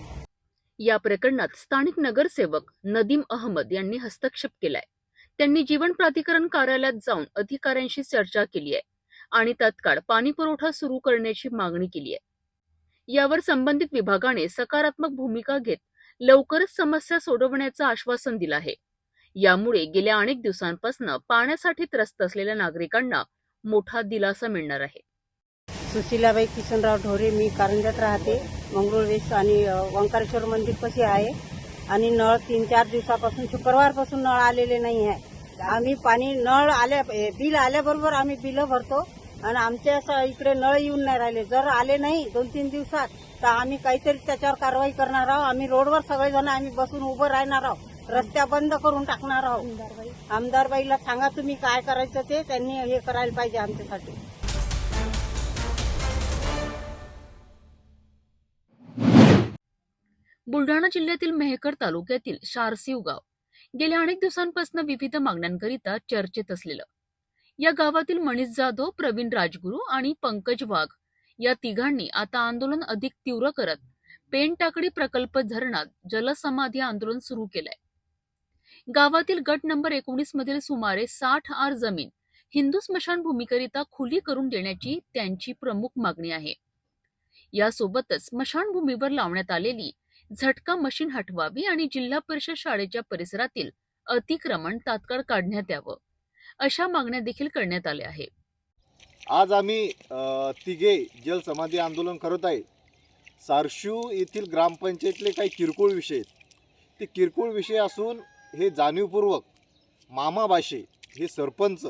या प्रकरणात स्थानिक नगरसेवक नदीम अहमद यांनी हस्तक्षेप केलाय. त्यांनी जीवन प्राधिकरण कार्यालयात जाऊन अधिकाऱ्यांशी चर्चा केली आहे आणि तात्काळ पाणी पुरवठा सुरू करण्याची मागणी केली आहे. यावर संबंधित विभागाने सकारात्मक भूमिका घेत लवकरच समस्या सोडवण्याचं आश्वासन दिलं आहे. यामुळे गेल्या अनेक दिवसांपासून पाण्यासाठी त्रस्त असलेल्या नागरिकांना मोठा दिलासा मिळणार आहे. सुशीलाबाई किशनराव ढोरे, मी कारंजात राहते. मंगळूर वेस्ट आणि ओंकारेश्वर मंदिर कशी आहे आणि नळ 3-4 दिवसापासून, शुक्रवारपासून नळ आलेले नाही आहे. आम्ही पाणी नळ बिल आल्याबरोबर आम्ही बिल भरतो आणि आमच्या इकडे नळ येऊन नाही राहिले. जर आले नाही 2-3 दिवसात तर आम्ही काहीतरी त्याच्यावर कारवाई करणार आहोत. आम्ही रोडवर सगळेजण आम्ही बसून उभं राहणार आहोत, रस्त्या बंद करून टाकणार आहोत. आमदारबाईला सांगा तुम्ही काय करायचं ते, त्यांनी हे करायला पाहिजे आमच्यासाठी. बुलढाणा जिल्ह्यातील मेहकर तालुक्यातील शारसिव गाव गेल्या अनेक दिवसांपासून विविध मागण्यांकरिता चर्चेत असलेलं. या गावातील मनीष जाधव, प्रवीण राजगुरू आणि पंकज वाघ या तिघांनी आता आंदोलन अधिक तीव्र करत पेनटाकडी प्रकल्प धरणात जलसमाधी आंदोलन सुरू केलंय. गावातील गट नंबर 19 मधील सुमारे 60 आर जमीन हिंदू स्मशानभूमीकरिता खुली करून देण्याची त्यांची प्रमुख मागणी आहे. यासोबतच स्मशानभूमीवर लावण्यात आलेली झटका मशीन हटवावी आणि जिल्हा परिषद शाळेच्या परिसरातील अतिक्रमण तात्काळ काढण्यात यावं. अशा मागण्या देखील करण्यात आल्या आहे. आज आम्ही तिघे जलसमाधी आंदोलन करत आहे. सारशू येथील ग्रामपंचायतीतले काही किरकोळ विषय आहेत. ते किरकोळ विषय असून हे जाणीवपूर्वक मामा भाषे हे सरपंच,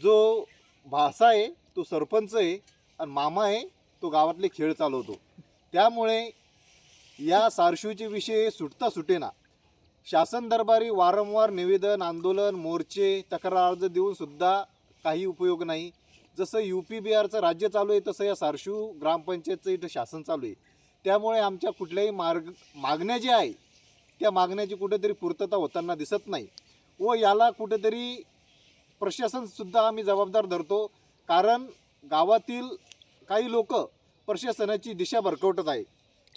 जो भाषा आहे तो सरपंच आहे आणि मामा आहे तो गावातले खेळ चालवतो. त्यामुळे या सारशूचे विषय सुटता सुटेना. शासन दरबारी वारंवार निवेदन, आंदोलन, मोर्चे, तक्रार अर्ज देऊनसुद्धा काही उपयोग नाही. जसं UP बिहारचं राज्य चालू आहे तसं या सारशू ग्रामपंचायतचं इथं शासन चालू आहे. त्यामुळे आमच्या कुठल्याही मागण्या ज्या आहे त्या मागण्याची कुठेतरी पूर्तता होताना दिसत नाही व याला कुठेतरी प्रशासनसुद्धा आम्ही जबाबदार धरतो. कारण गावातील काही लोक प्रशासनाची दिशा भरकवटत आहे.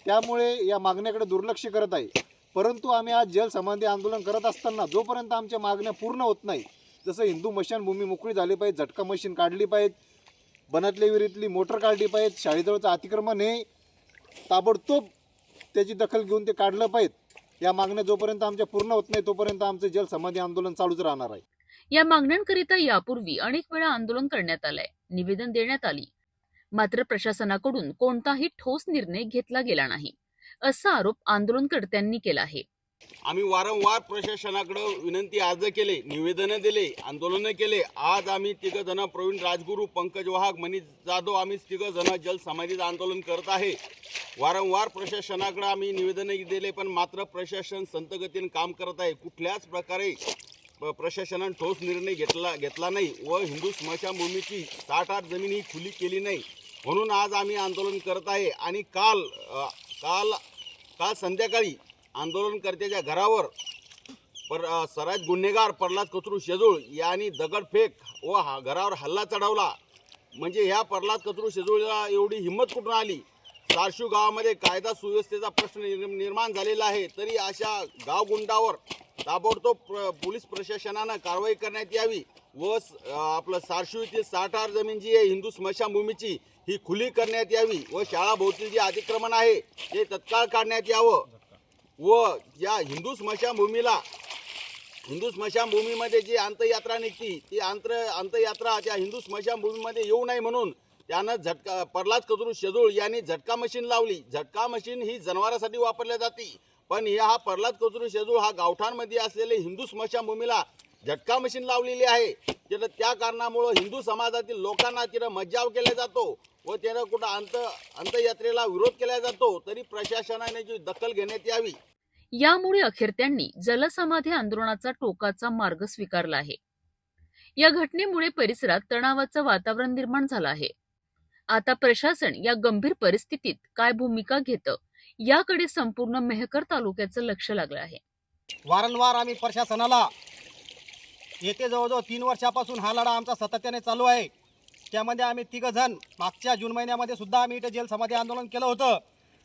त्यामुळे या मागण्याकडे दुर्लक्ष करत आहे. परंतु आम्ही आज जलसमाधी आंदोलन करत असताना जोपर्यंत आमच्या मागण्या पूर्ण होत नाही, जसं हिंदू स्मशानभूमी मोकळी झाली पाहिजे, झटका मशीन काढली पाहिजे, बनातल्या विहिरीतली मोटर काढली पाहिजे, शाळेजवळचं अतिक्रमण हे ताबडतोब त्याची दखल घेऊन ते काढलं पाहिजे. या मागण्या जोपर्यंत आमच्या पूर्ण होत नाही तोपर्यंत आमचं जलसमाधी आंदोलन चालूच राहणार आहे. या मागण्यांकरिता यापूर्वी अनेक वेळा आंदोलन करण्यात आलंय, निवेदन देण्यात आली, मात्र प्रशासनाकडून कोणताही ठोस निर्णय घेतला गेला नाही, असा आरोप आंदोलनकर्त्यांनी केला आहे. आम्ही वारंवार प्रशासनाकडे विनंती अर्ज केले, निवेदनं दिले, आंदोलनं केले. आज आम्ही तिघ जण, प्रवीण राजगुरू, पंकज वाहक, मनीष जाधव, आम्ही तिघ जण जलसमाधीचं आंदोलन करत आहे. वारंवार प्रशासनाकडे आम्ही निवेदनं दिले, पण मात्र प्रशासन संथगतीने काम करत आहे. कुठल्याच प्रकारे प्रशासनाने ठोस निर्णय घेतला नाही व हिंदू स्मशानभूमीची 60 जमीन ही खुली केली नाही. म्हणून आज आम्ही आंदोलन करत आहे. आणि काल संध्याकाळी आंदोलनकर्त्याच्या घरावर सराईत गुन्हेगार प्रल्हाद कचरू शेजूळ यांनी दगडफेक व घरावर हल्ला चढवला. म्हणजे ह्या प्रल्हाद कचरू शेजूळला एवढी हिंमत कुठून आली? सारशू गावामध्ये कायदा सुव्यवस्थेचा प्रश्न निर्माण झालेला आहे, तरी अशा गावगुंडावर ताबडतोब पोलीस प्रशासनानं कारवाई करण्यात यावी व आपलं सारशू येथील 60 जमीन जी आहे हिंदू स्मशानभूमीची ही खुली करण्यात यावी व शाळाभोवतील जे अतिक्रमण आहे ते तत्काळ काढण्यात यावं व या हिंदू स्मशानभूमीमध्ये जी अंत्ययात्रा निघती ती अंत्ययात्रा त्या हिंदू स्मशानभूमीमध्ये येऊ नये म्हणून त्यानं प्रल्हाद कचरू शेजूळ यांनी झटका मशीन लावली. झटका मशीन ही जनावरांसाठी वापरल्या जाते, पण हा प्रल्हाद कचरू शेजूळ हा गावठाणमध्ये असलेले हिंदू स्मशानभूमीला झटका मशीन लावलेली आहे. तिथं त्या कारणामुळं हिंदू समाजातील लोकांना तिथं मज्जाव केला जातो व त्यानं कुठं अंत्ययात्रेला विरोध केला जातो. तरी प्रशासनाने जी दखल घेण्यात यावी. यामुळे अखेर त्यांनी जलसमाधी आंदोलनाचा टोकाचा मार्ग स्वीकारला आहे. या घटनेमुळे परिसरात तणावाचं वातावरण निर्माण झालं आहे. आता प्रशासन या गंभीर परिस्थितीत काय भूमिका घेतं याकडे संपूर्ण मेहकर तालुक्याचं लक्ष लागलं आहे. वारंवार आम्ही प्रशासनाला येते जवळजवळ 3 वर्षापासून हा लढा आमचा सातत्याने चालू आहे. त्यामध्ये आम्ही 3 जण मागच्या जून महिन्यामध्ये सुद्धा आम्ही इथे जलसमाधी आंदोलन केलं होतं.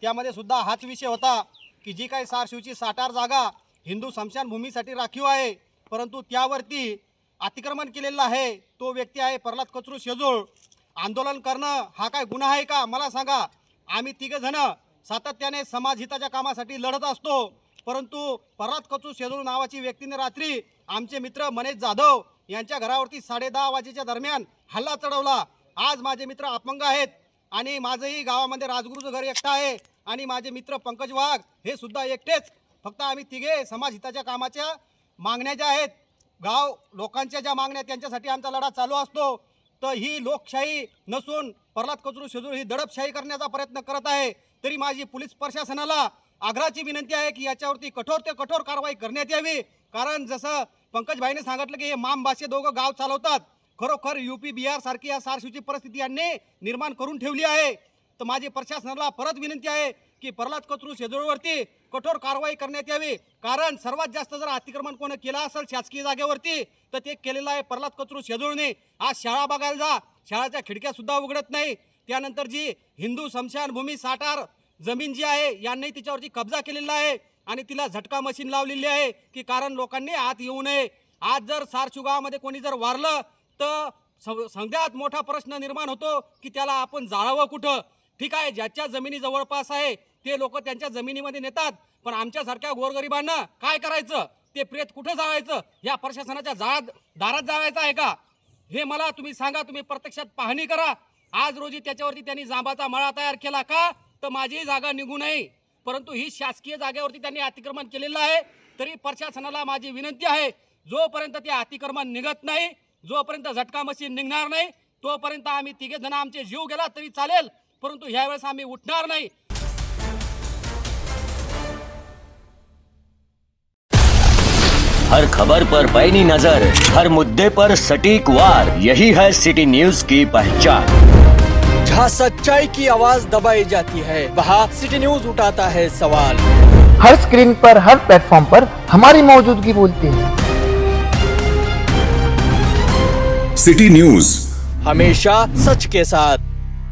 त्यामध्ये सुद्धा हाच विषय होता की जी काही सारशूची 60 जागा हिंदू स्मशानभूमीसाठी राखीव आहे, परंतु त्यावरती अतिक्रमण केलेलं आहे तो व्यक्ती आहे प्रल्हाद कचरू शेजूळ. आंदोलन करणं हा काय गुन्हा आहे का? मला सांगा. आम्ही 3 जण सातत्याने समाजहिताच्या कामासाठी लढत असतो, परंतु प्रल्हाद कचरू शेजूळ नावाची व्यक्तीने रात्री आमचे मित्र मनीष जाधव यांच्या घरावरती 10:30 वाजेच्या दरम्यान हल्ला चढवला. आज माझे मित्र अपंग आहेत आणि माझंही गावामध्ये राजगुरूचं घर एकटं आहे आणि माझे मित्र पंकज वाघ हे सुद्धा एकटेच. फक्त आम्ही तिघे समाजहिताच्या कामाच्या मागण्या ज्या आहेत, गाव लोकांच्या ज्या मागण्या त्यांच्यासाठी आमचा लढा चालू असतो. तर ही लोकशाही नसून प्रल्हाद कचरू शेजूळ ही दडपशाही करण्याचा प्रयत्न करत आहे. तरी माझी पोलीस प्रशासनाला आग्रहाची विनंती आहे की याच्यावरती कठोर ते कठोर कारवाई करण्यात यावी. कारण जसं पंकजभाईने सांगितलं की हे माम भाषे दोघं गाव चालवतात, खरोखर UP बिहार सारखी या सारशूची परिस्थिती यांनी निर्माण करून ठेवली आहे. तर माझी प्रशासनाला परत विनंती आहे की प्रल्हाद कचरू शेजूळवरती कठोर कारवाई करण्यात यावी. कारण सर्वात जास्त जर अतिक्रमण कोणी केलं असेल शासकीय जागेवरती तर ते केलेलं आहे प्रल्हाद कचरू शेजूळने. आज शाळा बघायला जा, शाळाच्या खिडक्या सुद्धा उघडत नाही. त्यानंतर जी हिंदू स्मशानभूमी 60 जमीन जी आहे यांनी तिच्यावरती कब्जा केलेला आहे आणि तिला झटका मशीन लावलेली आहे की कारण लोकांनी आत येऊ नये. आज जर सारशू गावामध्ये कोणी जर वारलं तर सगळ्यात मोठा प्रश्न निर्माण होतो की त्याला आपण जाळावं कुठं. ठीक आहे, ज्याच्या जमिनी जवळपास आहे ते लोक त्यांच्या जमिनीमध्ये नेतात, पण आमच्यासारख्या गोरगरिबांना काय करायचं? ते प्रेत कुठं जावायचं, या प्रशासनाच्या दारात जावायचं आहे का? हे मला तुम्ही सांगा. तुम्ही प्रत्यक्षात पाहणी करा. आज रोजी त्याच्यावरती त्यांनी जांबाचा मळा तयार केला का, तर माझी जागा निघू नये. परंतु ही शासकीय जागेवरती त्यांनी अतिक्रमण केलेलं आहे. तरी प्रशासनाला माझी विनंती आहे, जोपर्यंत ते अतिक्रमण निघत नाही, जोपर्यंत झटका मशीन निघणार नाही, तोपर्यंत आम्ही तिघे जण आमचे जीव गेला तरी चालेल, परंतु ह्यावेळेस आम्ही उठणार नाही. हर खबर पर पैनी नजर, हर मुद्दे पर सटीक वार, यही है सिटी न्यूज की पहचान. जहाँ सच्चाई की आवाज दबाई जाती है, वहाँ सिटी न्यूज उठाता है सवाल. हर स्क्रीन पर, हर प्लेटफॉर्म पर हमारी मौजूदगी बोलती है. सिटी न्यूज हमेशा सच के साथ.